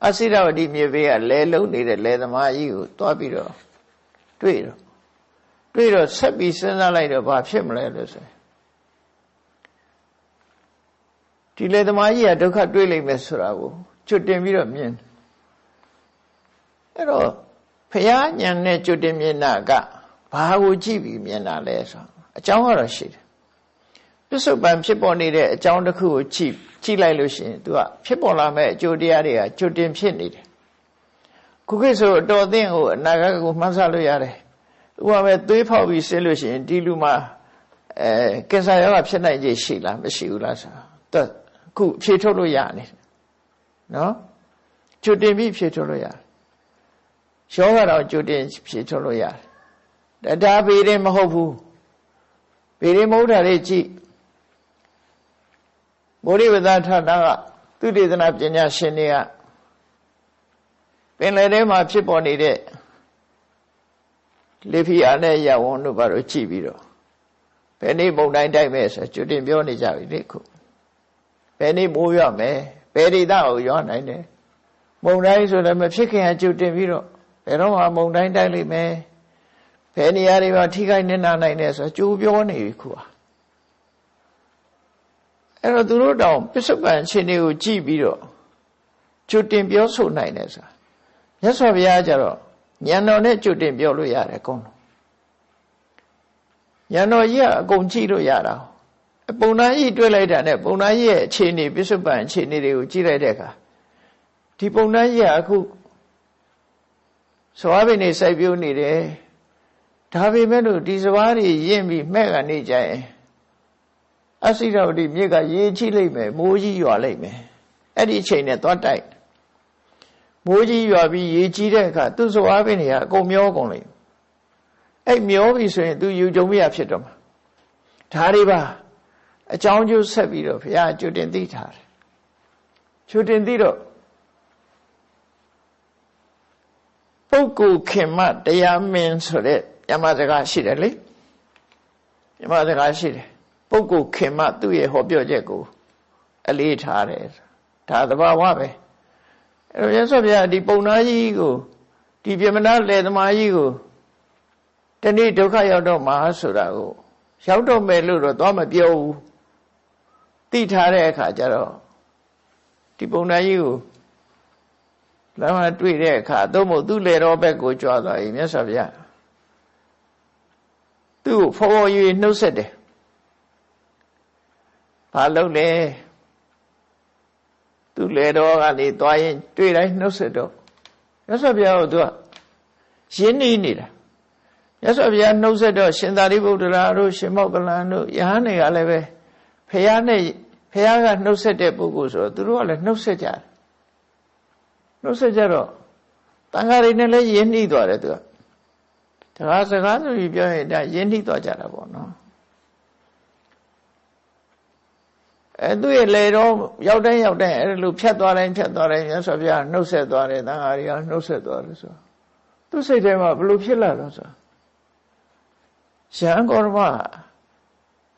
အစိရဝတိမြေဘေးကလဲလုံးနေတဲ့လေသမားကြီးကိုတွားပြီးတော့တွေ့တော့ဆက်ပြီးစဉ်းစားလိုက်တော့ဘာဖြစ်မလဲလို့ဆိုဒီလေသမားကြီးကဒုက္ခတွေ့လိမ့်မယ်ဆိုတာကိုကျွတ်တင်ပြီးတော့မြင်အဲ့တော့ဘုရားဉာဏ်နဲ့ကျွတ်တင်မြင်တာကဘာကိုကြည့်ပြီးမြင်တာလဲဆိုအကြောင်းကတော့ရှိတယ်ပစ္စုပန်ဖြစ်ပေါ်နေတဲ့အကြောင်းတစ်ခုကိုကြည့်လိုက်လို့ရှိရင် तू ကဖြစ်ပေါ်လာမဲ့အကျိုးတရားတွေကကျွတ်တင်ဖြစ်နေတယ်ခုခေတ်ဆိုအတော်အသင့်ကိုအနာဂတ်ကိုမှန်းဆလို့ရတယ်ဥပမာသွေးဖောက်ပြီးဆင်းလို့ရှိရင်ဒီလူမှာကင်ဆာရောဂါဖြစ်နိုင်ခြေရှိလားမရှိဘူးလားဆိုတာခုဖြေထုတ်လို့ရနေနော်ကျွတ်တင်ပြီးဖြေထုတ်လို့ရတယ်ရောဂါတော့ကျွတ်တင်ဖြေထုတ်လို့ရတယ်ဒါပေရင်မဟုတ်ဘူးပေရင်မဟုတ်တာလေးကြည့်မိုးရိဝသဌာနကသုတေသနပညာရှင်တွေကပင်လယ်ထဲမှာဖြစ်ပေါ်နေတဲ့လေဖိအားနဲ့ရဝန်းတို့ဘာလို့ကြည့်ပြီးတော့ဘယ်နေ့မုန်တိုင်းတိုက်မဲ့ဆိုကျွတ်တင်ပြောနေကြပြီလေခုဘယ်နေ့မိုးရွာမယ်ဘယ်ဒေသကိုရွာနိုင်တယ်မုန်တိုင်းဆိုလည်းမဖြစ်ခင်ကကျွတ်တင်ပြီးတော့ဘယ်တော့မှမုန်တိုင်းတိုက်လိမ့်မယ်ဘယ်နေရာတွေမှာထိခိုက်နစ်နာနိုင်တယ်ဆိုကြိုးပြောနေပြီခုအဲ့တော့သူတို့တောင်ပစ္စုပန်အခြေအနေကိုကြည့်ပြီးတော့ကျွတ်တင်ပြောဆိုနိုင်တယ်ဆိုတာမြတ်စွာဘုရားကျတော့ဉာဏ်တော်နဲ့ကျွတ်တင်ပြောလို့ရတယ်အကုန်လုံးဉာဏ်တော်ကြီးကအကုန်ကြည့်လို့ရတာပုံနာကြီးတွေ့လိုက်တာနဲ့ပုံနာကြီးရဲ့အခြေအနေပစ္စုပန်အခြေအနေတွေကိုကြည့်လိုက်တဲ့အခါဒီပုံနာကြီးကအခုသွားပင်နေစိုက်ပျိုးနေတယ်ဒါပေမဲ့လို့ဒီစဘာတွေရင့်ပြီးမဲ့ကနေကြရင်အစိရဝတိမြေကရေချိလိမ့်မယ်မိုးကြီးရွာလိမ့်မယ်အဲ့ဒီအချိန်နဲ့သွားတိုက်မိုးကြီးရွာပြီးရေကြီးတဲ့အခါသူ့စဘာပင်တွေကအကုန်မျောကုန်လိမ့်အဲ့မျောပြီဆိုရင်သူယူကြုံမရဖြစ်တော့မှာဒါတွေပါအကြောင်းကျိုးဆက်ပြီးတော့ဘုရားကျွတ်တင်သိထားတယ်ကျွတ်တင်သိတော့ပုဂ္ဂိုလ်ခင်မတရားမင်းဆိုတဲ့ညမစကားရှိတယ်လေညမစကားရှိတယ်ပုဂ္ဂိုလ်ခင်မသူ့ရဲ့ဟောပြောချက်ကိုအလေးထားတယ်ဒါသဘာဝပဲအဲ့တော့ရသော်ဗျာဒီပုံနာကြီးကိုဒီပြမနာလေသမားကြီးကိုတနေ့ဒုက္ခရောက်တော့မှာဆိုတာကိုရောက်တော့မယ်လို့တော့သွားမပြောဘူးသိထားတဲ့အခါကျတော့ဒီပုံနာကြီးကိုလမ်းမှာတွေ့တဲ့အခါသို့မဟုတ်သူ့လေတော်ဘက်ကိုကြွားသွားပြီမြတ်စွာဘုရားသူ့ကိုဖော်ဖော်ရွေနှုတ်ဆက်တယ်ဘာလုပ်လဲသူ့လေတော်ကနေသွားရင်တွေ့တိုင်းနှုတ်ဆက်တော့မြတ်စွာဘုရားကိုသူကရင်းနှီးနေတာမြတ်စွာဘုရားနှုတ်ဆက်တော့ရှင်သာရိပုတ္တရာတို့ရှင်မောက္ကလန်တို့ယဟန်တွေကလည်းပဲဖះနဲ့ဖះကနှုတ်ဆက်တဲ့ပုဂ္ဂိုလ်ဆိုတော့သူတို့ကလည်းနှုတ်ဆက်ကြတယ်နှုတ်ဆက်ကြတော့တန်ခါးတွေနဲ့လည်းယဉ်နှီးသွားတယ်သူကဒါစကားဆိုပြီးပြောရင်ဒါယဉ်နှီးသွားကြတာပေါ့နော် သူရဲ့လေတော့ရောက်တိုင်းအဲ့လိုဖြတ်သွားတိုင်းမြတ်စွာဘုရားနှုတ်ဆက်သွားတယ်သံဃာတွေကနှုတ်ဆက်သွားတယ်ဆိုသူစိတ်ထဲမှာဘလို့ဖြစ်လာတော့ဆိုရဟန်းဂေါတမ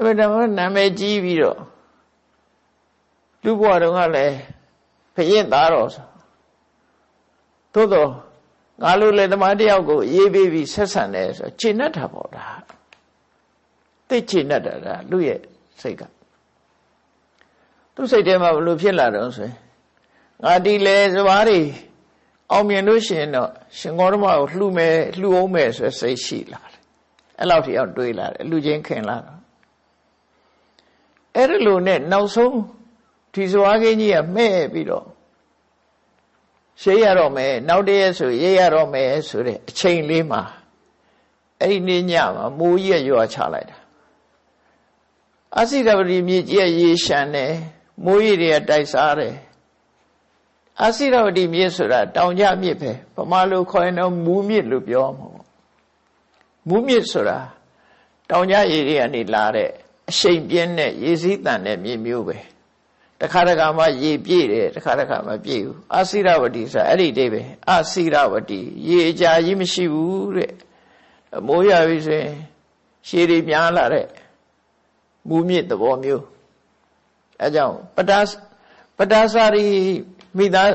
အဲ့ဒါမှနာမည်ကြီးပြီးတော့လူဘဝတုန်းကလည်းဘုရင်သားတော်ဆိုသို့တော့ငါလိုလေသမားတယောက်ကိုရေးပေးပြီးဆက်ဆံတယ်ဆိုခြေနှက်တာပေါ့ဒါသိခြေနှက်တာလူရဲ့စိတ်ကသူစိတ်ထဲမှာဘလို့ဖြစ်လာတော့ဆိုရင်ငါဒီလေစဘာတွေအောင်မြင်လို့ရှိရင်တော့ရှင်ဂေါတမကိုလှူအောင်မယ်ဆိုစိတ်ရှိလာတယ်အဲ့လောက်ထိအောင်တွေးလာတယ်လူချင်းခင်လာတော့အဲ့ဒီလိုနဲ့နောက်ဆုံးဒီစဘာကင်းကြီးကမဲ့ပြီးတော့ရှေးရတော့မယ်နောက်တရက်ဆိုရေးရတော့မယ်ဆိုတဲ့အချိန်လေးမှာအဲ့ဒီနေ့ညမှာမိုးကြီးရွာချလိုက်တာအစိရပတိမြေကြီးရေရှမ်းတယ်မိုးကြီးတွေကတိုက်စားတယ်အစိရပတိမြေဆိုတာတောင်ကျမြစ်ပဲဗမာလိုခေါ်ရင်တော့မူးမြစ်လို့ပြောမှာပေါ့မူးမြစ်ဆိုတာတောင်ကျရေတွေကနေလာတဲ့အရှိန်ပြင်းတဲ့ရေစီးတန်တဲ့မြေမျိုးပဲတခါတခါမှရေပြည့်တယ်တခါတခါမှပြည့်ဘူးအစိရဝတိဆိုတာအဲ့ဒီတည်းပဲအစိရဝတိရေအကြာကြီးမရှိဘူးတဲ့မိုးရပြီဆိုရင်ရှည်တွေများလာတဲ့မူးမြစ်သဘောမျိုးအဲကြောင့်ပတာစာရီမိသား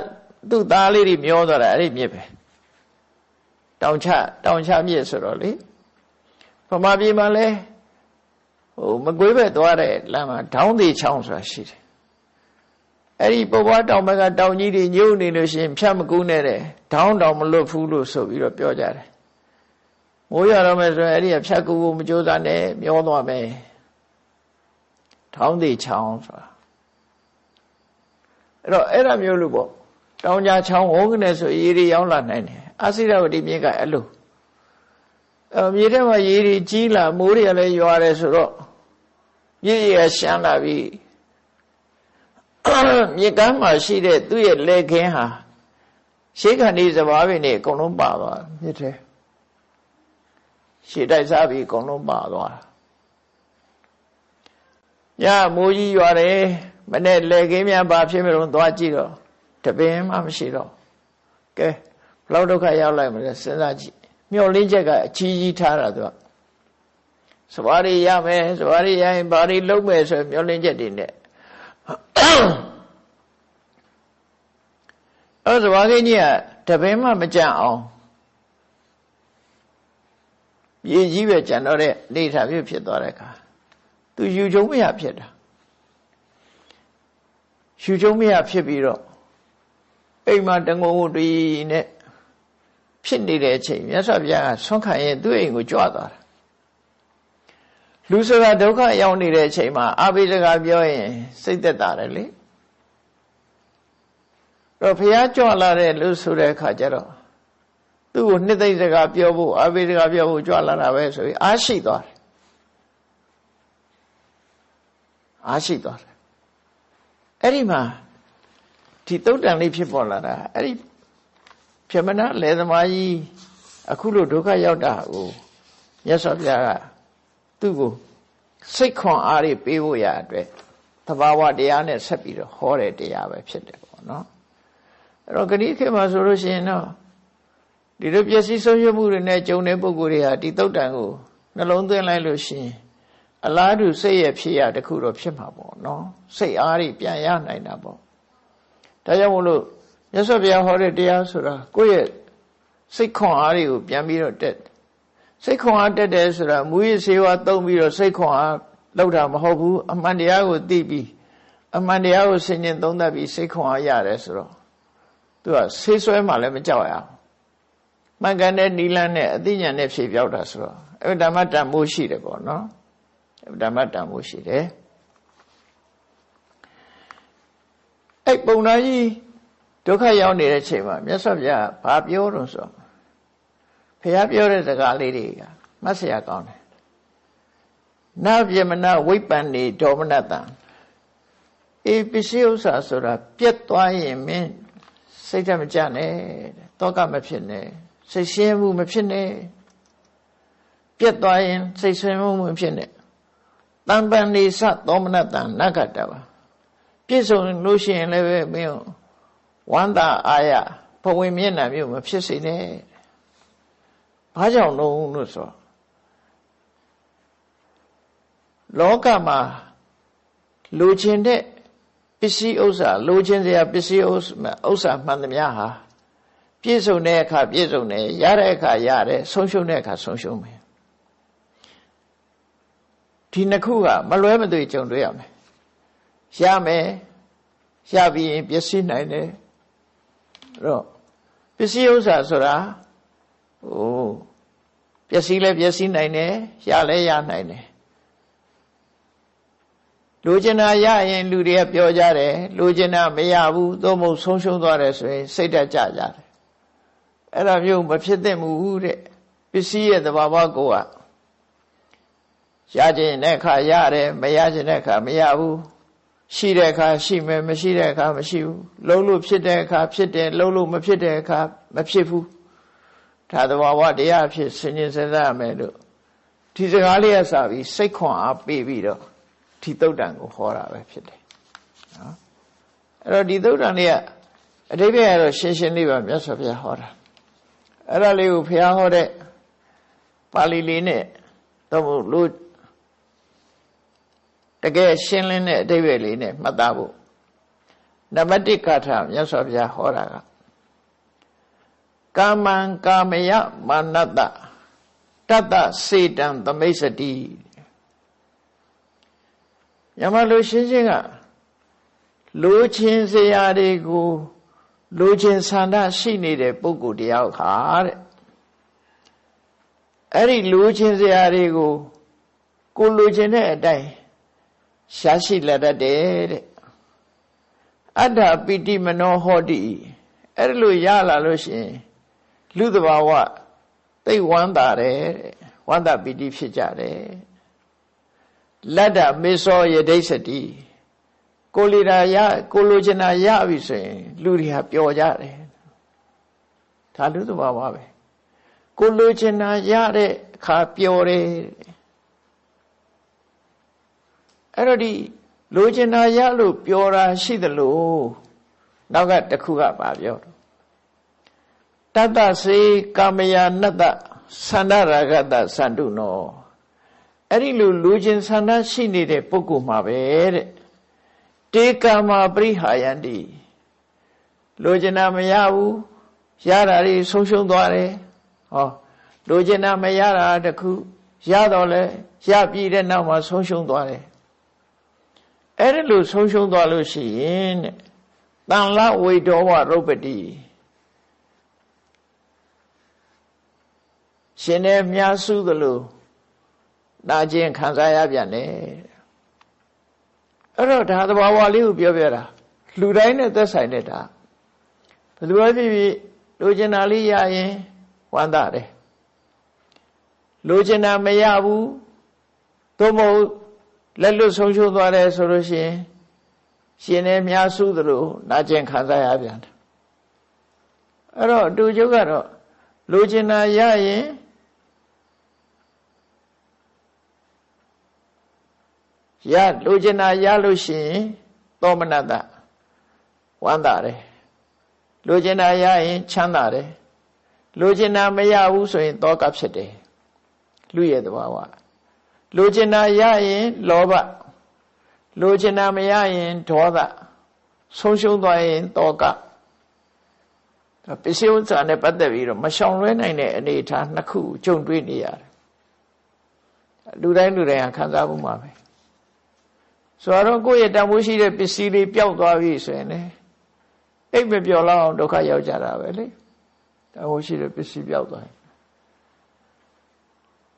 သူ့သားလေးတွေမျောသွားတာအဲ့ဒီမြစ်ပဲတောင်ချမြစ်ဆိုတော့လေဗမာပြည်မှာလဲမကွေးဘက်သွားတဲ့လမ်းမှာဒေါင်းသေးချောင်းဆိုတာရှိတယ်အဲ့ဒီပုပ္ပားတောင်ဘက်ကတောင်ကြီးတွေညှို့နေလို့ရှိရင်ဖြတ်မကူးနဲ့တဲ့ဒေါင်းတောင်မလွတ်ဘူးလို့ဆိုပြီးတော့ပြောကြတယ်မိုးရတော့မယ်ဆိုရင်အဲ့ဒီကဖြတ်ကူဖို့မကြိုးစားနဲ့မျောသွားမယ်ဒေါင်းသေးချောင်းဆိုတာအဲ့ဒါမျိုးလို့ပေါ့တောင်ကြားချောင်းဝုန်းကနေဆိုရေတွေရောက်လာနိုင်တယ်အစိရဝတိမြေကအဲ့လိုမြေထဲမှာရေတွေကြီးလာမိုးတွေကလည်းရွာတယ်ဆိုတော့မြေရရှမ်းလာပြီးမြေကမ်းမှာရှိတဲ့သူ့ရဲ့လက်ခင်းဟာရှေးခန္ဒီစဘာပင်တွေအကုန်လုံးပါသွားမြစ်ထဲရှေးတိုက်စားပြီးအကုန်လုံးပါသွားညမိုးကြီးရွာတယ်မနဲ့လက်ခင်းများဘာဖြစ်မလို့သွားကြည့်တော့တပင်မှမရှိတော့ကဲဘလောက်ဒုက္ခရောက်လိုက်မလဲစဉ်းစားကြည့်မျောလင်းချက်ကအကြီးကြီးထားတာသူကစဘာတွေရမယ်စဘာတွေရရင်ဘာတွေလုံးမယ်ဆိုမျောလင်းချက်တွေနဲ့အဲ့စဘာကင်းကြီးကတပင်မှမကြံအောင်ရေကြီးပဲကြံတော့တဲ့နေထားပြဖြစ်သွားတဲ့အခါသူယူကျုံမရဖြစ်တာယူကျုံမရဖြစ်ပြီးတော့အိမ်မှာတငုံတူနဲ့ဖြစ်နေတဲ့အချိန်မြတ်စွာဘုရားကဆွမ်းခံရင်သူ့အိမ်ကိုကြွသွားတာလူဆိုတာဒုက္ခရောက်နေတဲ့အချိန်မှာအာဘိစကားပြောရင်စိတ်သက်သာတယ်လေတော့ဘုရားကြွလာတဲ့လူဆိုတဲ့အခါကျတော့သူ့ကိုနှစ်သိမ့်စကားပြောဖို့အာဘိစကားပြောဖို့ကြွလာတာပဲဆိုပြီးအားရှိသွားတယ်အဲ့ဒီမှာဒီတုတ်တန်လေးဖြစ်ပေါ်လာတာအဲ့ဒီပြမနာလေသမားကြီးအခုလိုဒုက္ခရောက်တာကိုမြတ်စွာဘုရားကသူ့ကိုစိတ်ခွန်အားတွေပေးဖို့ရအတွက်သဘာဝတရားနဲ့ဆက်ပြီးတော့ဟောတဲ့တရားပဲဖြစ်တယ်ပေါ့နော်အဲ့တော့ဂရိခေမှာဆိုလို့ရှိရင်တော့ဒီလိုပျက်စီးဆုံးရှုံးမှုတွေနဲ့ကြုံတဲ့ပုဂ္ဂိုလ်တွေဟာဒီတုတ်တန်ကိုနှလုံးသွင်းလိုက်လို့ရှိရင်အလားတူစိတ်ရဲ့ဖြစ်ရတခုတော့ဖြစ်မှာပေါ့နော်စိတ်အားတွေပြန်ရနိုင်တာပေါ့ဒါကြောင့်မို့လို့မြတ်စွာဘုရားဟောတဲ့တရားဆိုတာကိုယ့်ရဲ့စိတ်ခွန်အားတွေကိုပြန်ပြီးတော့တက်စိတ်ခွန်အားတက်တယ်ဆိုတာမူရစေဝါသုံးပြီးတော့စိတ်ခွန်အားလောက်တာမဟုတ်ဘူးအမှန်တရားကိုသိပြီးအမှန်တရားကိုဆင်ခြင်သုံးသပ်ပြီးစိတ်ခွန်အားရတယ်ဆိုတော့သူကဆေးဆွဲမှလည်းမကြောက်ရအောင်မှန်ကန်တဲ့နိလန်းနဲ့အသိဉာဏ်နဲ့ဖြေပြောက်တာဆိုတော့အဲ့ဓမ္မတန်မိုးရှိတယ်ပေါ့နော်ဓမ္မတန်မိုးရှိတယ်အဲ့ပုံနာကြီးဒုက္ခရောက်နေတဲ့အချိန်မှာမြတ်စွာဘုရားဘာပြောတော့ဆိုဘုရားပြောတဲ့စကားလေးတွေကမှတ်စရာကောင်းတယ်နဗျမနဝိပ္ပန္နေဒေါမနတံအေပစ္စည်းဥစ္စာဆိုတာပြတ်သွားရင်မင်းစိတ်ဓာတ်မကျနဲ့တောကမဖြစ်နဲ့စိတ်ရှင်းမှုမဖြစ်နဲ့ပြတ်သွားရင်စိတ်ဆွေးမှုမဖြစ်နဲ့တံပန္နေသသောမနတံနဂတပါ ပြည့်စုံလို့ရှိရင်လည်းပဲမင်းဝမ်းသာအားရဘဝင်မျက်နှာမျိုးမဖြစ်စေနဲ့ဘာကြောင့်လို့ဆိုလောကမှာလိုချင်တဲ့ပစ္စည်းဥစ္စာလိုချင်စရာပစ္စည်းဥစ္စာမှန်သမျှဟာပြည့်စုံတဲ့အခါပြည့်စုံတယ်ရတဲ့အခါရတယ်ဆုံးရှုံးတဲ့အခါဆုံးရှုံးမယ်ဒီနှစ်ခုကမလွဲမသွေကြုံတွေ့ရမယ်ရမယ်ရပြီးရင်ပျက်စီးနိုင်တယ်အဲ့တော့ပစ္စည်းဥစ္စာဆိုတာပျက်စီးလဲပျက်စီးနိုင်တယ်ရလဲရနိုင်တယ်လိုချင်တာရရင်လူတွေကပြောကြတယ်လိုချင်တာမရဘူးသို့မဟုတ်ဆုံးရှုံးသွားတယ်ဆိုရင်စိတ်ဓာတ်ကျကြတယ်အဲ့ဒါမျိုးမဖြစ်သင့်ဘူးတဲ့ပစ္စည်းရဲ့သဘာဝကိုရခြင်းတဲ့အခါရတယ်မရခြင်းတဲ့အခါမရဘူးရှိတဲ့အခါရှိမယ်မရှိတဲ့အခါမရှိဘူးလုံးလို့ဖြစ်တဲ့အခါဖြစ်တယ်လုံးလို့မဖြစ်တဲ့အခါမဖြစ်ဘူးဒါသဘာဝတရားဖြစ်စဉ်းကျင်စဉ်းစားရမယ်လို့ဒီစကားလေးကစပြီးစိတ်ခွန်အားပေးပြီးတော့ဒီသုတ်တံကိုဟောတာပဲဖြစ်တယ်နော်အဲ့တော့ဒီသုတ်တံလေးကအဓိပ္ပာယ်ကတော့ရှင်းရှင်းလေးပါမြတ်စွာဘုရားဟောတာအဲ့ဒါလေးကိုဘုရားဟောတဲ့ပါဠိလေးနဲ့တော့လို့တကယ်ရှင်းလင်းတဲ့အဓိပ္ပာယ်လေးနဲ့မှတ်သားဖို့နံပါတ်1ကထာမြတ်စွာဘုရားဟောတာကကာမံကာမယမာနတတတ္တစေတံသမိစ္ဆတိညမလိုရှင်းချင်းကလိုချင်စရာတွေကိုလိုချင်ဆန္ဒရှိနေတဲ့ပုဂ္ဂိုလ်တယောက်ဟာတဲ့အဲ့ဒီလိုချင်စရာတွေကိုကိုလိုချင်တဲ့အတိုင်းရှားရှိလက်တတ်တယ်တဲ့အတ္တပိတိမနောဟောတိအဲ့လိုရလာလို့ရှိရင်လူသဘာဝသိဝမ်းသာတယ်တဲ့ဝမ်းသာပိတိဖြစ်ကြတယ်လတ္တမေသောယဒိဋ္ဌတိကိုလီတာရကိုလိုချင်တာရပြီဆိုရင်လူတွေဟာပျော်ကြတယ်ဒါလူသဘာဝပဲကိုလိုချင်တာရတဲ့အခါပျော်တယ်အဲ့တော့ဒီလိုချင်တာရလို့ပျော်တာရှိသလိုနောက်ကတစ်ခုကပါပြောတတ္တစေကာမယာနတ္တသန္ဒရာဂတသန္တုနောအဲ့ဒီလိုချင်ဆန္ဒရှိနေတဲ့ပုဂ္ဂိုလ်မှာပဲတဲ့တေကာမပရိဟာယန္တိလိုချင်တာမရဘူးရတာတွေဆုံးရှုံးသွားတယ်ဟောလိုချင်တာမရတာတခုရတော့လဲရပြီးတဲ့နောက်မှာဆုံးရှုံးသွားတယ်အဲ့ဒီလိုဆုံးရှုံးသွားလို့ရှိရင်တဲ့တန်လဝိတောဝရုပ္ပတိရှင်တဲ့မြားစုသလိုနာကျင်ခံစားရပြန်တယ်အဲ့တော့ဒါသဘာဝလေးကိုပြောပြတာလူတိုင်းနဲ့သက်ဆိုင်တဲ့ဒါဘယ်သူပဲဖြစ်ဖြစ်လိုချင်တာလေးရရင်ဝမ်းသာတယ်လိုချင်တာမရဘူးသို့မဟုတ်လက်လွတ်ဆုံးရှုံးသွားတယ်ဆိုလို့ရှိရင်ရှင်နဲ့များစုသလိုနာကျင်ခံစားရပြန်တယ်အဲ့တော့အတူချုပ်ကတော့လိုချင်တာရရင်လိုချင်တာရလို့ရှိရင်သောမနတဝမ်းသာတယ်လိုချင်တာရရင်ချမ်းသာတယ်လိုချင်တာမရဘူးဆိုရင်တောကဖြစ်တယ်လူရဲ့သဘာဝလိုချင်တာရရင်လောဘလိုချင်တာမရရင်ဒေါသဆုံးရှုံးသွားရင်တောကပစ္စည်းဥစ္စာနဲ့ပတ်သက်ပြီးတော့မရှောင်လွဲနိုင်တဲ့အနေအထားနှစ်ခုကြုံတွေ့နေရတယ်လူတိုင်းခံစားမှုမှာပဲဆိုတော့ကိုယ့်ရဲ့တန်ဖိုးရှိတဲ့ပစ္စည်းလေးပျောက်သွားပြီဆိုရင်လည်းအိပ်မပျော်လောက်အောင်ဒုက္ခရောက်ကြတာပဲလေတန်ဖိုးရှိတဲ့ပစ္စည်းပျောက်သွားရင်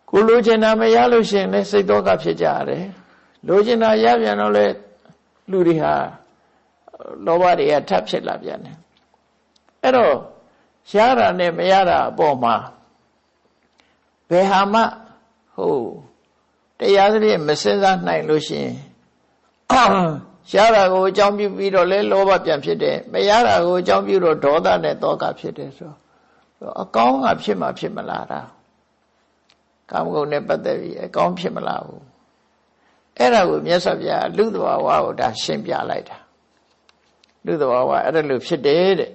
ကိုလိုချင်တာမရလို့ရှိရင်လည်းစိတ်ဒုက္ခဖြစ်ကြရတယ်လိုချင်တာရပြန်တော့လေလူတွေဟာလောဘတွေကထပ်ဖြစ်လာပြန်တယ်အဲ့တော့ရတာနဲ့မရတာအပေါ်မှာဘယ်ဟာမှတရားစရိမစင်စားနိုင်လို့ရှိရင်ရတာကိုအကြောင်းပြုပြီးတော့လဲလောဘပြန်ဖြစ်တယ်မရတာကိုအကြောင်းပြုတော့ဒေါသနဲ့တောကဖြစ်တယ်ဆိုအကောင်းကဖြစ်မှဖြစ်မလားတာကာမဂုဏ်နဲ့ပတ်သက်ပြီးအကောင်းဖြစ်မလားဘူးအဲ့ဒါကိုမြတ်စွာဘုရားလူသဘာဝကိုဒါရှင်းပြလိုက်တာ လူသဘာဝအဲ့ဒါလို့ဖြစ်တယ်တဲ့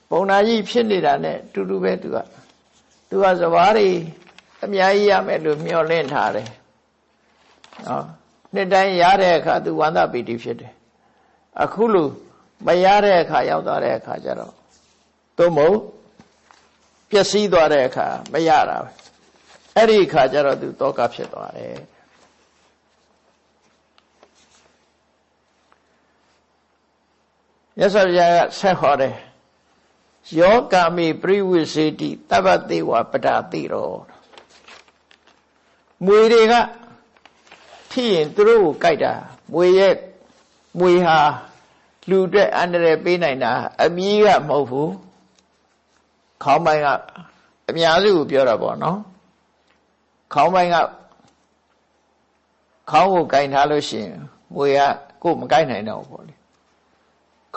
ပုံနာကြီးဖြစ်နေတာနဲ့တူတူပဲသူကစဘာတွေအများကြီးရမယ်လို့မျှော်လင့်ထားတယ်နော်နှစ်တိုင်းရတဲ့အခါသူဝန္တပီတိဖြစ်တယ်အခုလို့မရတဲ့အခါရောက်သွားတဲ့အခါကျတော့သို့မဟုတ်ပျက်စီးသွားတဲ့အခါမရတာပဲအဲ့ဒီအခါကျတော့သူတောကဖြစ်သွားတယ်မြတ်စွာဘုရားကဆက်ဟောတယ်ယောကာမိပရိဝိစေတိတပ္ပတေဝပဒတိရောမွေတွေကဖြစ်ရင်သူတို့ကိုကြိုက်တာမွေဟာလူအတွက်အန္တရာယ်ပေးနိုင်တာအမြည်ကမဟုတ်ဘူးခေါင်းပိုင်းကအများစုကိုပြောတာပေါ့နော်ခေါင်းပိုင်းကခေါင်းကိုကြိုင်ထားလို့ရှိရင်မွေကကိုယ်မကြိုက်နိုင်တော့ဘူးပေါ့လေ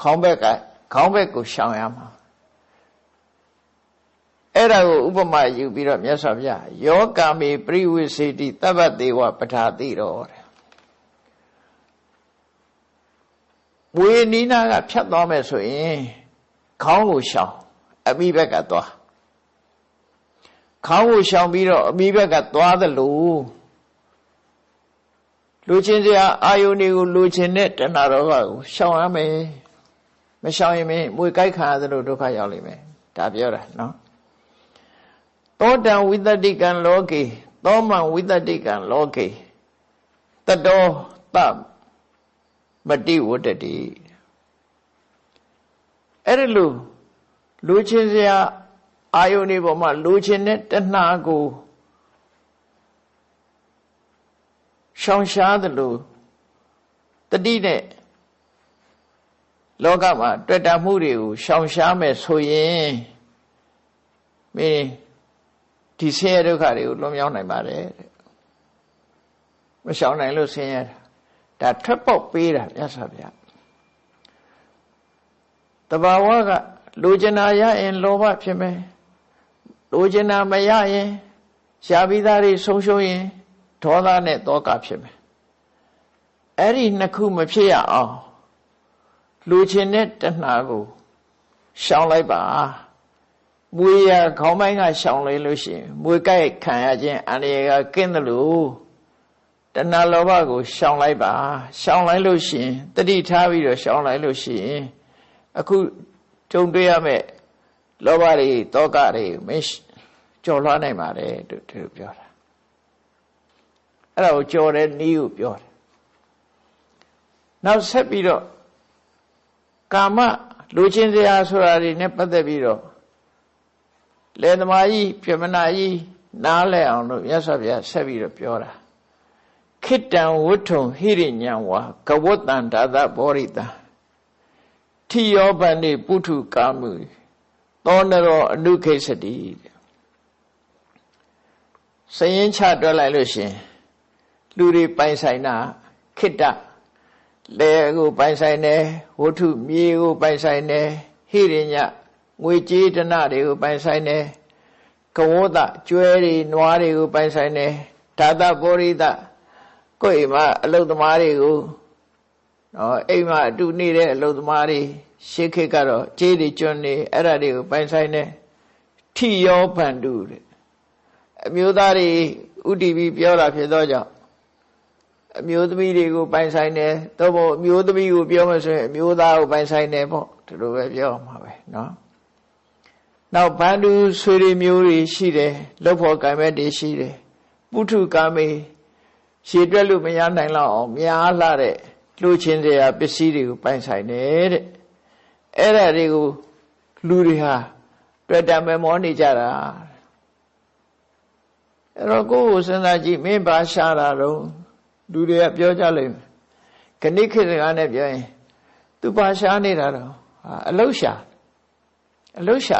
ခေါင်းဘက်ကိုရှောင်ရမှာအဲ့ဒါကိုဥပမာယူပြီးတော့မြတ်စွာဘုရားယောကာမေပရိဝိစေတိတပ္ပတေဝပဋ္ဌာတိရောတဲ့ဝေနီနာကဖြတ်သွားမယ်ဆိုရင်ခေါင်းကိုရှောင်အမိဘက်ကသွားခေါင်းကိုရှောင်ပြီးတော့အမိဘက်ကသွားသလိုလူချင်းစရာအာယုန်တွေကိုလူချင်းနဲ့တဏှာရောဂါကိုရှောင်ရမယ်မရှောင်ရင်မွေကြိုက်ခါရသလိုဒုက္ခရောက်လိမ့်မယ်ဒါပြောတာနော်သောတံဝိတ္တိကံလောကေသောမံဝိတ္တိကံလောကေတတောတမတိဝတ္တိအဲ့ဒါလို့လူချင်းစရာအာယုန်ဒီပေါ်မှာလူချင်းနဲ့တဏှာကိုရှောင်ရှားသလိုတတိနဲ့လောကမှာတွေ့တာမှုတွေကိုရှောင်ရှားမယ်ဆိုရင်မင်းဒီဆင်းရဲဒုက္ခတွေကိုလွန်မြောက်နိုင်ပါတယ်တဲ့မရှောင်နိုင်လို့ဆင်းရဲတာဒါထွက်ပေါက်ပေးတာမြတ်စွာဘုရားတဘာဝကလူကျင်နာရရင်လောဘဖြစ်မယ်လူကျင်နာမရရင်ရှားပြီးသားတွေဆုံးရှုံးရင်ဒေါသနဲ့တောကဖြစ်မယ်အဲ့ဒီနှစ်ခုမဖြစ်ရအောင်လူကျင်တဲ့တဏှာကိုရှောင်လိုက်ပါမွေရခေါင်းပိုင်းကရှောင်လိုက်လို့ရှိရင်မွေကြိုက်ခံရခြင်းအန္တရာယ်ကကင်းတယ်လို့တဏှာလောဘကိုရှောင်လိုက်ပါရှောင်လိုက်လို့ရှိရင်တတိထားပြီးတော့ရှောင်လိုက်လို့ရှိရင်အခုကြုံတွေ့ရမယ့်လောဘတွေတောကတွေမကျော်လွှားနိုင်ပါတယ်သူပြောတာအဲ့ဒါကိုကျော်တဲ့နည်းကိုပြောတယ်နောက်ဆက်ပြီးတော့ကာမလူချင်းစရာဆိုတာတွေနဲ့ပတ်သက်ပြီးတော့လေသမားကြီးပြမနာကြီးနားလဲအောင်လို့မြတ်စွာဘုရားဆက်ပြီးတော့ပြောတာခိတံဝဋ္ထုံဟိရိညံဝါကဝတ္တံဒါသဘောရိတံထိယောပန္တိပုထုကာမုသောနရောအနုခိစ္စတိစရင်ချတွက်လိုက်လို့ရှင်လူတွေပိုင်ဆိုင်တာခိတ္တလေကိုပိုင်ဆိုင်တယ်ဝဋ္ထုမြေကိုပိုင်ဆိုင်တယ်ဟိရိညငွေကြေးဒနာတွေကိုပိုင်ဆိုင်တယ်ကဝတ္တကျွဲတွေနွားတွေကိုပိုင်ဆိုင်တယ်ဒါသဘောရိတကိုယ်မှာအလုသမားတွေကိုအိမ်မှာအတူနေတဲ့အလုသမားတွေရှေးခေတ်ကတော့ကြေးတွေကျွန်းနေအဲ့ဒါတွေကိုပိုင်ဆိုင်တယ်ထိယောဗန္တုတဲ့အမျိုးသားတွေဥတီပြီးပြောတာဖြစ်သောကြောင့်အမျိုးသမီးတွေကိုပိုင်ဆိုင်တယ်သို့မဟုတ်အမျိုးသမီးကိုပြောမှဆိုရင်အမျိုးသားကိုပိုင်ဆိုင်တယ်ပေါ့ဒီလိုပဲပြောမှာပဲနော်နောက်ဗန္ဓုဆွေတွေမျိုးတွေရှိတယ်လှုပ်ဖို့ကံမဲ့တွေရှိတယ်ပုထုကာမေရှည်တွက်လို့မရနိုင်တော့အောင်များလာတဲ့လူချင်းစရာပစ္စည်းတွေကိုပိုင်ဆိုင်တယ်တဲ့အဲ့ဒါတွေကိုလူတွေဟာတွေ့တာမမောနေကြတာအဲ့တော့ကိုယ်ကိုစဉ်းစားကြည့်မင်းဘာရှာတာတော့လူတွေကပြောကြလိမ့်မယ်ခဏခေတ်စကားနဲ့ပြောရင်သူဘာရှာနေတာတော့အလုရှာ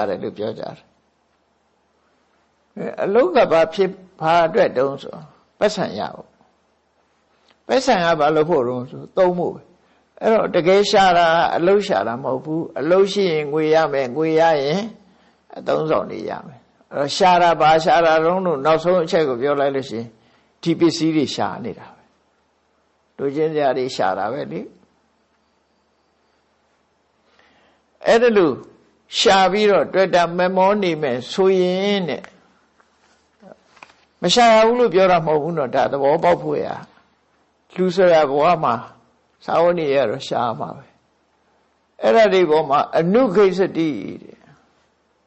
တယ်လို့ပြောကြတယ်အလုကဘာဖြစ်ဘာအတွက်တုံးဆိုပတ်စံရဖို့ပတ်စံကဘာလို့ဖို့တုံးဆိုသုံးဖို့အဲ့တော့တကယ်ရှာတာအလုရှာတာမဟုတ်ဘူးအလုရှိရင်ငွေရမယ်ငွေရရင်အသုံးဆောင်နေရမယ်အဲ့တော့ရှာတာဘာရှာတာတုံးလို့နောက်ဆုံးအချက်ကိုပြောလိုက်လို့ရှိရင်ဒီပစ္စည်းတွေရှာနေတာပဲလူချင်းစရာတွေရှာတာပဲလေ အဲ့ဒါလို့ရှာပြီးတော့တွေ့တာမမောနေမယ်ဆိုရင်တဲ့မရှာရဘူးလို့ပြောတာမဟုတ်ဘူးနော်ဒါသဘောပေါက်ဖို့ရလူဆိုရဘဝမှာသာဝနေရတော့ရှာမှာပဲအဲ့ဒါဒီပေါ်မှာအနုခိစ္စတိတဲ့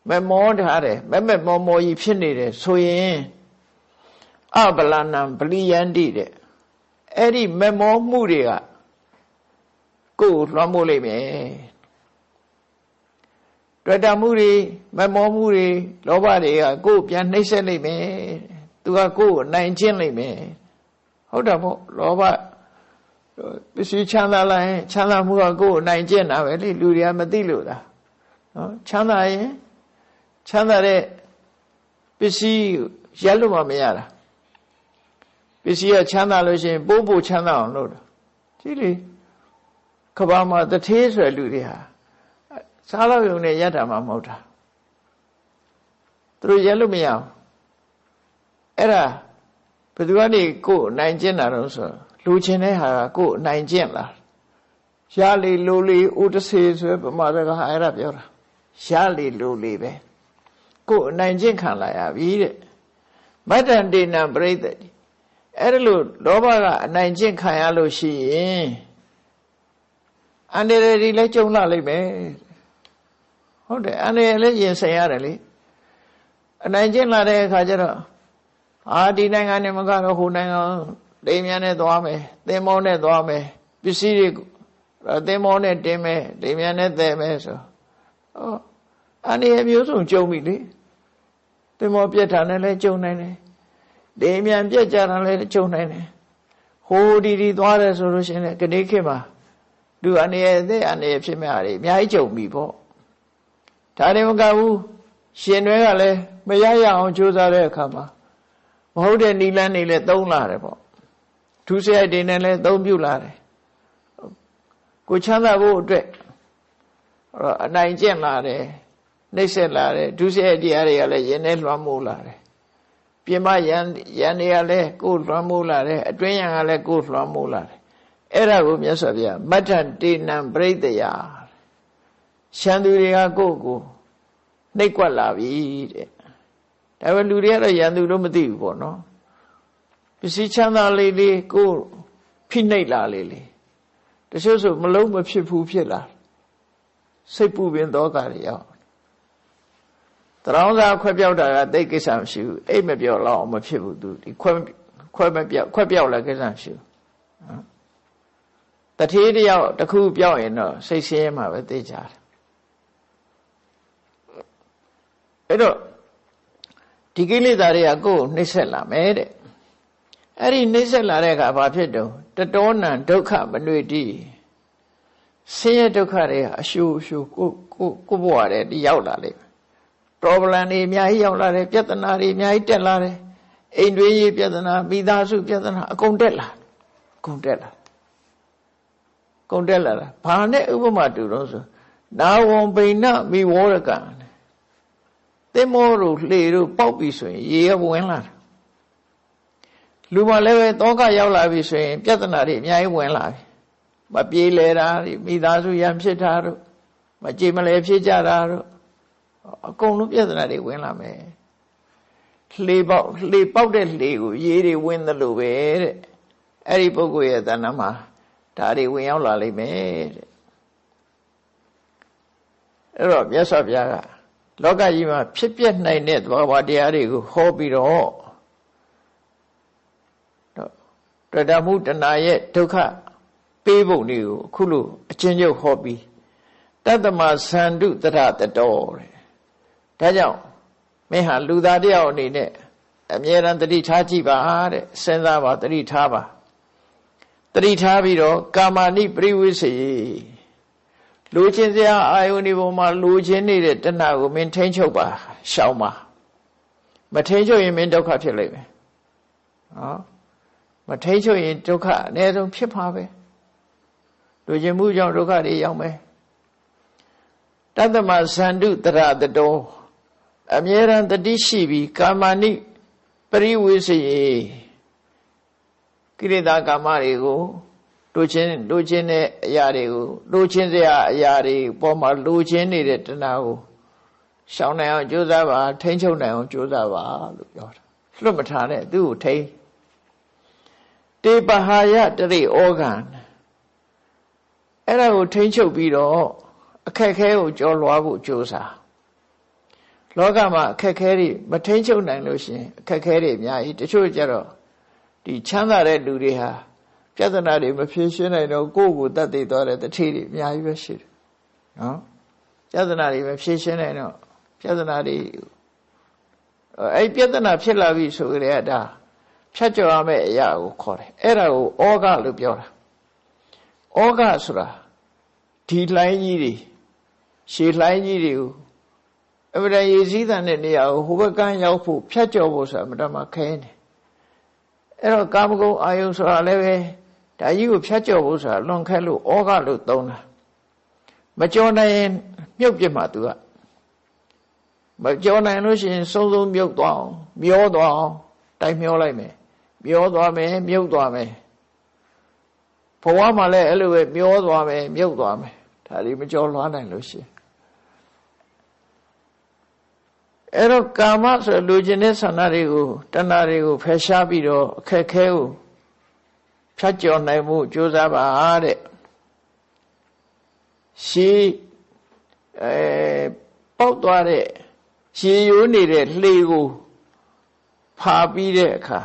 မမောထားတယ်မမောမောကြီးဖြစ်နေတယ်ဆိုရင်အပလနံပလိယန္တိတဲ့အဲ့ဒီမမောမှုတွေကကိုယ်လွှမ်းမိုးလိုက်မယ်တွေ့တာမှုတွေမမောမှုတွေလောဘတွေကကိုယ်ပြန်နှိမ့်ဆက်လိုက်မယ်သူကကိုယ်ကိုနိုင်ကျင့်လိုက်မယ်ဟုတ်တယ်ပေါ့လောဘပစ္စည်းချမ်းသာလိုက်ချမ်းသာမှုကကိုယ်ကိုနိုင်ကျင့်တာပဲလေလူတွေကမသိလို့လားနော်ချမ်းသာရင်ချမ်းသာတဲ့ပစ္စည်းရက်လို့မှမရတာပစ္စည်းကချမ်းသာလို့ရှိရင်ပို့ချမ်းသာအောင်လုပ်တာကြည့်လေကဘာမှာတထေးဆိုတဲ့လူတွေဟာစားလို့ရုံနဲ့ရက်တာမှမဟုတ်တာသူတို့ရက်လို့မရအောင်အဲ့ဒါဘယ်သူကနေကိုယ်နိုင်ကျင့်တာတော့ဆိုလူချင်းတဲ့ဟာကကိုယ်နိုင်ကျင့်လာရလေလိုလေဥတစေဆိုပမာစကားအဲ့ဒါပြောတာရလေလိုလေပဲကိုယ်နိုင်ကျင့်ခံလာရပြီတဲ့မတ္တန်တေနံပရိသတိအဲ့ဒါလို့လောဘကအနိုင်ကျင့်ခံရလို့ရှိရင်အန္တရာယ်တွေလည်းကြုံလာလိမ့်မယ်ဟုတ်တယ်အန္တရာယ်လည်းရင်ဆိုင်ရတယ်လေအနိုင်ကျင့်လာတဲ့အခါကျတော့ဒီနိုင်ငံနဲ့မကတော့ဟိုနိုင်ငံလိမ်မြန်နဲ့သွားမယ်သင်္ဘောနဲ့သွားမယ်ပစ္စည်းတွေသင်္ဘောနဲ့တင်မယ်လိမ်မြန်နဲ့သယ်မယ်ဆိုအန္တရာယ်မျိုးစုံကြုံပြီလေသင်္ဘောပြတ်တာနဲ့လည်းကြုံနိုင်တယ်လိမ်မြန်ပြတ်ကြတာလည်းကြုံနိုင်တယ်ဟိုဒီသွားတယ်ဆိုလို့ရှိရင်ကနေ့ခေတ်မှာလူအန္တရာယ်အန္တရာယ်ဖြစ်မဲ့အားတွေအများကြီးကြုံပြီပေါ့ဒါတွေမကဘူးရှင်တွေကလည်းမရရအောင်ကြိုးစားတဲ့အခါမှာမဟုတ်တဲ့နိလန်းတွေလည်းသုံးလာတယ်ပေါ့ဒုစရိုက်တွေနဲ့လည်းသုံးပြုလာတယ်ကိုချမ်းသာဖို့အတွက်အနိုင်ကျင့်လာတယ်နှိမ့်ဆက်လာတယ်ဒုစရိုက်တရားတွေကလည်းရင်းနဲ့လွှမ်းမိုးလာတယ်ပြင်မရန်တွေကလည်းကိုယ်လွှမ်းမိုးလာတယ်အတွင်းရန်ကလည်းကိုယ်လွှမ်းမိုးလာတယ်အဲ့ဒါကိုမြတ်စွာဘုရားမတ္ထတေနံပရိတယရှမ်းသူတွေကကိုယ့်ကိုနှိပ်ကွက်လာပြီတဲ့ဒါပေမဲ့လူတွေကတော့ရန်သူလို့မသိဘူးပေါ့နော်ပစ္စည်းချမ်းသာလေးလေးကိုဖိနှိပ်လာလေးလေးတချို့ဆိုမလုံးမဖြစ်ဘူးဖြစ်လာစိတ်ပူပင်သောကတွေရောက်တရောင်းစားခွက်ပြောက်တာကတိတ်ကိစ္စမရှိဘူးအိတ်မပြောက်တော့မဖြစ်ဘူးသူဒီခွက်ပြောက်လာကိစ္စမရှိဘူးတထေးတယောက်တစ်ခုပြောက်ရင်တော့စိတ်ဆင်းရဲမှာပဲသိကြတယ်အဲ့တော့ဒီကိလေသာတွေကကိုယ်နှိမ့်ဆက်လာမယ်တဲ့အဲ့ဒီနှိမ့်ဆက်လာတဲ့အခါဘာဖြစ်တော့တတောနံဒုက္ခမနွေတိဆင်းရဲဒုက္ခတွေအရှုကိုဘဝတဲ့ဒီရောက်လာလိမ့်မယ် problem တွေအများကြီးရောက်လာတယ်ပြဿနာတွေအများကြီးတက်လာတယ်အိမ်တွင်းရေးပြဿနာမိသားစုပြဿနာအကုန်တက်လာတာဘာနဲ့ဥပမာတူတော့ဆိုနာဝံပိဏမိဝရကံသင်္ဘောတို့လှေတို့ပေါက်ပြီဆိုရင်ရေဝင်လာတယ်လူမလည်းပဲတောကရောက်လာပြီဆိုရင်ပြဿနာတွေအများကြီးဝင်လာပြီမပြေးလဲတာမိသားစုရန်ဖြစ်တာတို့မကြည်မလဲဖြစ်ကြတာတို့အကုန်လုံးပြဿနာတွေဝင်လာမယ်လှေပေါက်တဲ့လှေကိုရေတွေဝင်သလိုပဲတဲ့အဲ့ဒီပုဂ္ဂိုလ်ရဲ့တဏ္ဍာမှာဒါတွေဝင်ရောက်လာလိမ့်မယ်တဲ့အဲ့တော့မြတ်စွာဘုရားကလောကကြီးမှာဖြစ်ပျက်နိုင်တဲ့သဘာဝတရားတွေကိုဟောပြီးတော့တဏှာမှုတဏှာရဲ့ဒုက္ခပေးပုံတွေကိုအခုလိုအချင်းချင်းဟောပြီးတတ္တမသန္တုတရတတော်တဲ့ဒါကြောင့်မင်းဟာလူသားတယောက်အနေနဲ့အမြဲတမ်းတတိထားကြည့်ပါတဲ့စဉ်းစားပါတတိထားပါတတိထားပြီးတော့ကာမဏိပရိဝိစေလူချင်းစရာအာယုန်ဒီပေါ်မှာလူချင်းနေတဲ့တဏှာကိုမင်းထိန်းချုပ်ပါရှောင်ပါမထိန်းချုပ်ရင်မင်းဒုက္ခဖြစ်လိမ့်မယ်နော်မထိန်းချုပ်ရင်ဒုက္ခအနည်းဆုံးဖြစ်ပါပဲလူချင်းမှုကြောင့်ဒုက္ခတွေရောက်မယ်တတ္တမသန္တုတရတတောအမြဲတမ်းတတိရှိပြီးကာမဏိပရိဝိစေကိလေသာကာမတွေကို လိုချင်တဲ့အရာတွေကိုလိုချင်စရာအရာတွေပေါ်မှာလိုချင်နေတဲ့တဏှာကိုရှောင်နိုင်အောင်ကြိုးစားပါထိန်းချုပ်နိုင်အောင်ကြိုးစားပါလို့ပြောတာလွတ်မထားနဲ့သူ့ကိုထိန်းတေပဟာယတရိဩဃံအဲ့ဒါကိုထိန်းချုပ်ပြီးတော့အခက်ခဲကိုကြော်လွှားဖို့ကြိုးစားလောကမှာအခက်ခဲတွေမထိန်းချုပ်နိုင်လို့ရှိရင်အခက်ခဲတွေအများကြီးတချို့ကြတော့ဒီချမ်းသာတဲ့လူတွေဟာပြဿနာတွေမဖြေရှင်းနိုင်တော့ကိုယ့်ကိုယ်တတ်သိသွားတဲ့တတိတွေအများကြီးပဲရှိတယ်နော်ပြဿနာတွေမဖြေရှင်းနိုင်တော့ပြဿနာတွေအဲ့ပြဿနာဖြစ်လာပြီဆိုကြတဲ့ဒါဖြတ်ကျော်ရမယ့်အရာကိုခေါ်တယ်အဲ့ဒါကိုဩဃလို့ပြောတာဩဃဆိုတာဒီလှိုင်းကြီးတွေရှည်လှိုင်းကြီးတွေကိုအမှန်တရည်စည်းတဲ့နေရာကိုဟိုဘက်ကန်းရောက်ဖို့ဖြတ်ကျော်ဖို့ဆိုတာအမှန်တမ်းခဲနေအဲ့တော့ကာမဂုဏ်အာယုဆိုတာလည်းပဲဒါကြီးကိုဖြတ်ကျော်ဖို့ဆိုတာလွန်ခဲလို့ဩဃလို့သုံးတာမကျော်နိုင်ရင်မြုပ်ပြစ်မှာသူကမကျော်နိုင်လို့ရှိရင်စုံစုံမြုပ်သွားအောင်မျောသွားအောင်တိုက်မျောလိုက်မယ်မျောသွားမယ်မြုပ်သွားမယ်ဘဝမှာလည်းအဲ့လိုပဲမျောသွားမယ်မြုပ်သွားမယ်ဒါလေးမကျော်လွှားနိုင်လို့ရှိရင်အဲ့တော့ကာမဆိုလူကျင်တဲ့ဆန္ဒတွေကိုတဏှာတွေကိုဖယ်ရှားပြီးတော့အခက်ခဲကိုဖြတ်ကျော်နိုင်မှုကြိုးစားပါတဲ့ရှေးပေါက်သွားတဲ့ရှည်ရိုးနေတဲ့လှေကိုဖာပြီးတဲ့အခါ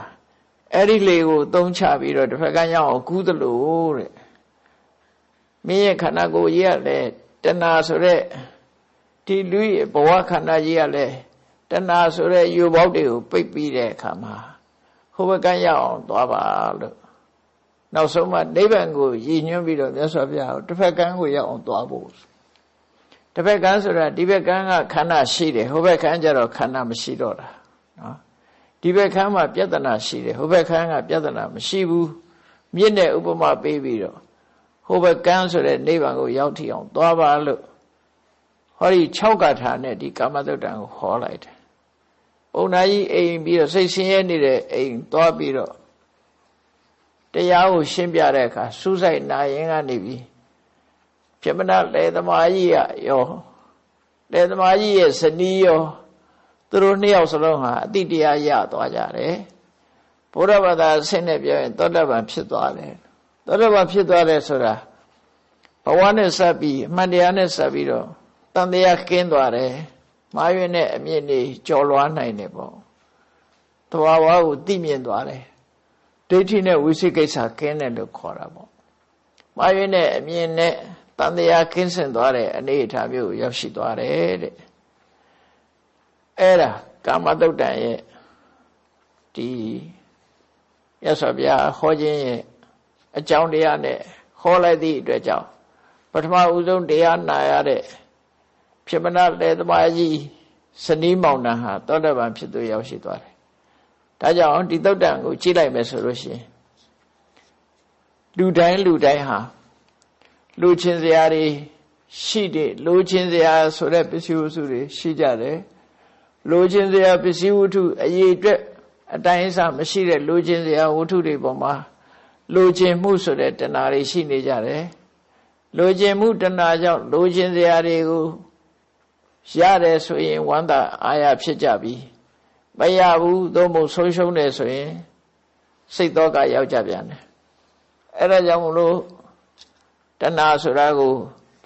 အဲ့ဒီလှေကိုသုံးချပြီးတော့တစ်ဖက်ကရောက်အောင်ကူးသလိုတဲ့မင်းရဲ့ခန္ဓာကိုယ်ကြီးကလည်းတဏှာဆိုတဲ့ဒီလူရဲ့ဘဝခန္ဓာကြီးကလည်းတဏှာဆိုတဲ့ယူပေါက်တွေကိုပိတ်ပြီးတဲ့အခါမှာဟိုဘက်ကရောက်အောင်သွားပါလို့နောက်ဆုံးမှနိဗ္ဗာန်ကိုရည်ညွှန်းပြီးတော့မြတ်စွာဘုရားတစ်ဖက်ကန်းကိုရောက်အောင်သွားဖို့တစ်ဖက်ကန်းဆိုတာဒီဘက်ကန်းကခန္ဓာရှိတယ်ဟိုဘက်ကန်းကျတော့ခန္ဓာမရှိတော့တာနော်ဒီဘက်ကန်းမှာပြဿနာရှိတယ်ဟိုဘက်ကန်းကပြဿနာမရှိဘူးမြင့်တဲ့ဥပမာပေးပြီးတော့ဟိုဘက်ကန်းဆိုတဲ့နိဗ္ဗာန်ကိုရောက်ထီအောင်သွားပါလို့ဟောဒီ6ကထာနဲ့ဒီကာမသုတ်တံကိုဟောလိုက်တယ်ပုံနာကြီးအိမ်ပြီးတော့စိတ်ဆင်းရဲနေတဲ့အိမ်သွားပြီးတော့တရားကိုရှင်းပြတဲ့အခါစူးစိုက်နာရင်ကနေပြီးပြမနာလေသမားကြီးရောလေသမားကြီးရဲ့ဇနီးရောသူတို့နှစ်ယောက်စလုံးဟာအတိတရားရသွားကြတယ်ဘုရားဘာသာဆင်းနဲ့ပြောရင်သောတပန်ဖြစ်သွားတယ်သောတပန်ဖြစ်သွားတယ်ဆိုတာဘဝနဲ့စပ်ပြီးအမှန်တရားနဲ့စပ်ပြီးတော့တန်တရားကင်းသွားတယ်မာရွင်နဲ့အမြင့်နေကြော်လွှားနိုင်တယ်ပေါ့သဘာဝကိုသိမြင်သွားတယ်ဒိဋ္ဌိနဲ့ဝိသိကိစ္စကင်းတယ်လို့ခေါ်တာပေါ့မာရွင်နဲ့အမြင့်နဲ့တန်တရားကင်းစင်သွားတဲ့အနေအထားမျိုးကိုရောက်ရှိသွားတယ်တဲ့အဲ့ဒါကာမတုတ်တံရဲ့ဒီရသော်ဗျာဟောခြင်းရဲ့အကြောင်းတရားနဲ့ဟောလိုက်သည့်အတွက်ကြောင့်ပထမဦးဆုံးတရားနာရတဲ့ဖြစ်မနာလေသမားကြီးဇနီးမောင်နှံဟာသောတပန်ဖြစ်သူရောက်ရှိသွားတယ်ဒါကြောင့်ဒီသုတ်တံကိုကြည့်လိုက်မယ်ဆိုလို့ရှိရင်လူတိုင်းဟာလူချင်းစရာတွေရှိတယ်လူချင်းစရာဆိုတဲ့ပစ္စည်းဝတ္ထုတွေရှိကြတယ်လူချင်းစရာပစ္စည်းဝတ္ထုအရေးအတွက်အတိုင်းအဆမရှိတဲ့လူချင်းစရာဝတ္ထုတွေပေါ်မှာလူချင်းမှုဆိုတဲ့တဏှာတွေရှိနေကြတယ်လူချင်းမှုတဏှာကြောင့်လူချင်းစရာတွေကိုရတယ်ဆိုရင်ဝမ်းသာအာရဖြစ်ကြပြီမရဘူးသို့မဟုတ်ဆုံးရှုံးတယ်ဆိုရင်စိတ်တော့ကရောက်ကြပြန်တယ်အဲ့ဒါကြောင့်မလို့တဏှာဆိုတာကို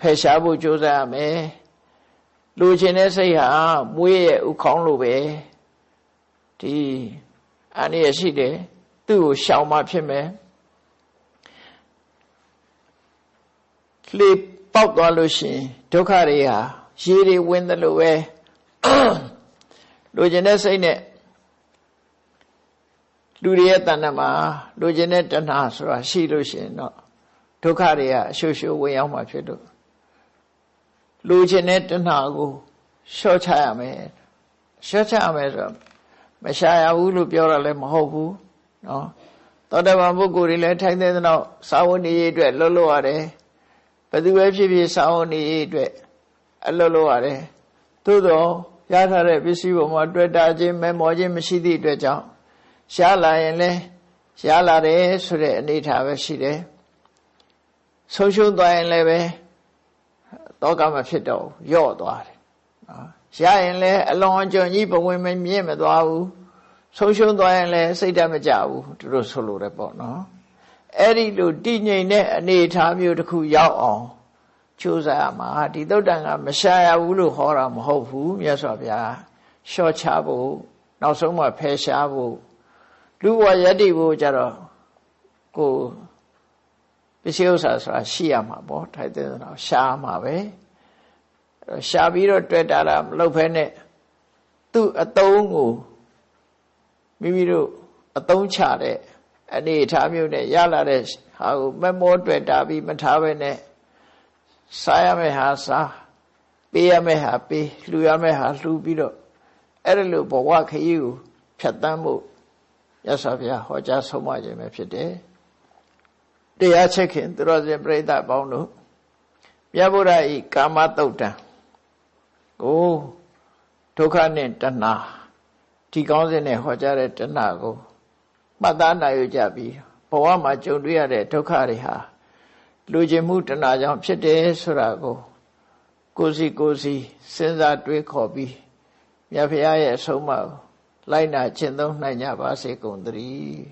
ဖယ်ရှားဖို့ကြိုးစားရမယ်လူချင်းတဲ့စိတ်ဟာမွေးရဲ့ဥခေါင်းလိုပဲဒီအနည်းရရှိတယ်သူ့ကိုရှောင်မှဖြစ်မယ်လှေပေါက်သွားလို့ရှိရင်ဒုက္ခတွေဟာရေတွေဝင်တယ်လို့ပဲလူကျင်တဲ့စိတ်နဲ့လူတွေရဲ့တဏ္ဍမှာလူကျင်တဲ့တဏှာဆိုတာရှိလို့ရှိရင်တော့ဒုက္ခတွေကအရှုပ်ရှုပ်ဝင်ရောက်မှာဖြစ်လို့လူကျင်တဲ့တဏှာကိုလျှော့ချရမယ်လျှော့ချရမယ်ဆိုတော့မရှာရဘူးလို့ပြောတာလည်းမဟုတ်ဘူးနော်သောတပန်ပုဂ္ဂိုလ်တွေလည်းထိုင်တဲ့နောက်စာဝတ်နေရေးအတွက်လှုပ်လို့ရတယ်ဘယ်သူပဲဖြစ်ဖြစ်စာဝတ်နေရေးအတွက်အလှုပ်လို့ရတယ်သို့တော့ရထားတဲ့ပစ္စည်းပေါ်မှာတွေ့တာချင်းမဲမောခြင်းမရှိသည့်အတွက်ကြောင့်ရှားလာရင်လည်းရှားလာတယ်ဆိုတဲ့အနေအထားပဲရှိတယ် ဆုံးရှုံးသွားရင်လည်းပဲတောကမဖြစ်တော့ရော့သွားတယ်နော်ရရင်လည်းအလွန်အကျွံကြီးဘဝင်မမြင့်မသွားဘူးဆုံးရှုံးသွားရင်လည်းစိတ်ဓာတ်မကြဘူးသူတို့ဆိုလိုတယ်ပေါ့နော်အဲ့ဒီလိုတည်ငြိမ်တဲ့အနေအထားမျိုးတစ်ခုရောက်အောင်ကြိုးစားရမှာဒီသုတ်တန်ကမရှာရဘူးလို့ဟောတာမဟုတ်ဘူးမြတ်စွာဘုရားလျှော့ချဖို့နောက်ဆုံးမှဖယ်ရှားဖို့လူဘဝယတ္တိဖို့ကြတော့ကိုပစ္စည်းဥစ္စာဆိုတာရှိရမှာပေါ့ထိုက်တဲ့တော့ရှားမှာပဲရှားပြီးတော့တွေ့တာမလုပ်ဖဲနဲ့သူ့အသုံးကိုမိမိတို့အသုံးချတဲ့အနေအထားမျိုးနဲ့ရလာတဲ့ဟာကိုမမောတွေ့တာပြီးမထားပဲနဲ့စားရမယ့်ဟာစားပေးရမယ့်ဟာပေးလှူရမယ့်ဟာလှူပြီးတော့အဲ့ဒါလိုဘဝခရီးကိုဖြတ်တန်းဖို့ရသော်ဗျာဟောကြားဆုံးမခြင်းပဲဖြစ်တယ်တရားချက်ခင်သူတော်စင်ပြိဿပေါင်းတို့မြတ်ဗုဒ္ဓဤကာမတုတ်တံကိုဒုက္ခနဲ့တဏှာဒီကောင်းစဉ်နဲ့ဟောကြားတဲ့တဏှာကိုမှတ်သားနိုင်ရကြပြီးဘဝမှာကြုံတွေ့ရတဲ့ဒုက္ခတွေဟာလူကျင်မှုတဏှာကြောင့်ဖြစ်တယ်ဆိုတာကိုကိုယ်စီစဉ်းစားတွေးခေါ်ပြီးမြတ်ဖရာရဲ့အဆုံးအမလိုက်နာကျင့်သုံးနိုင်ကြပါစေကုန်သတည်း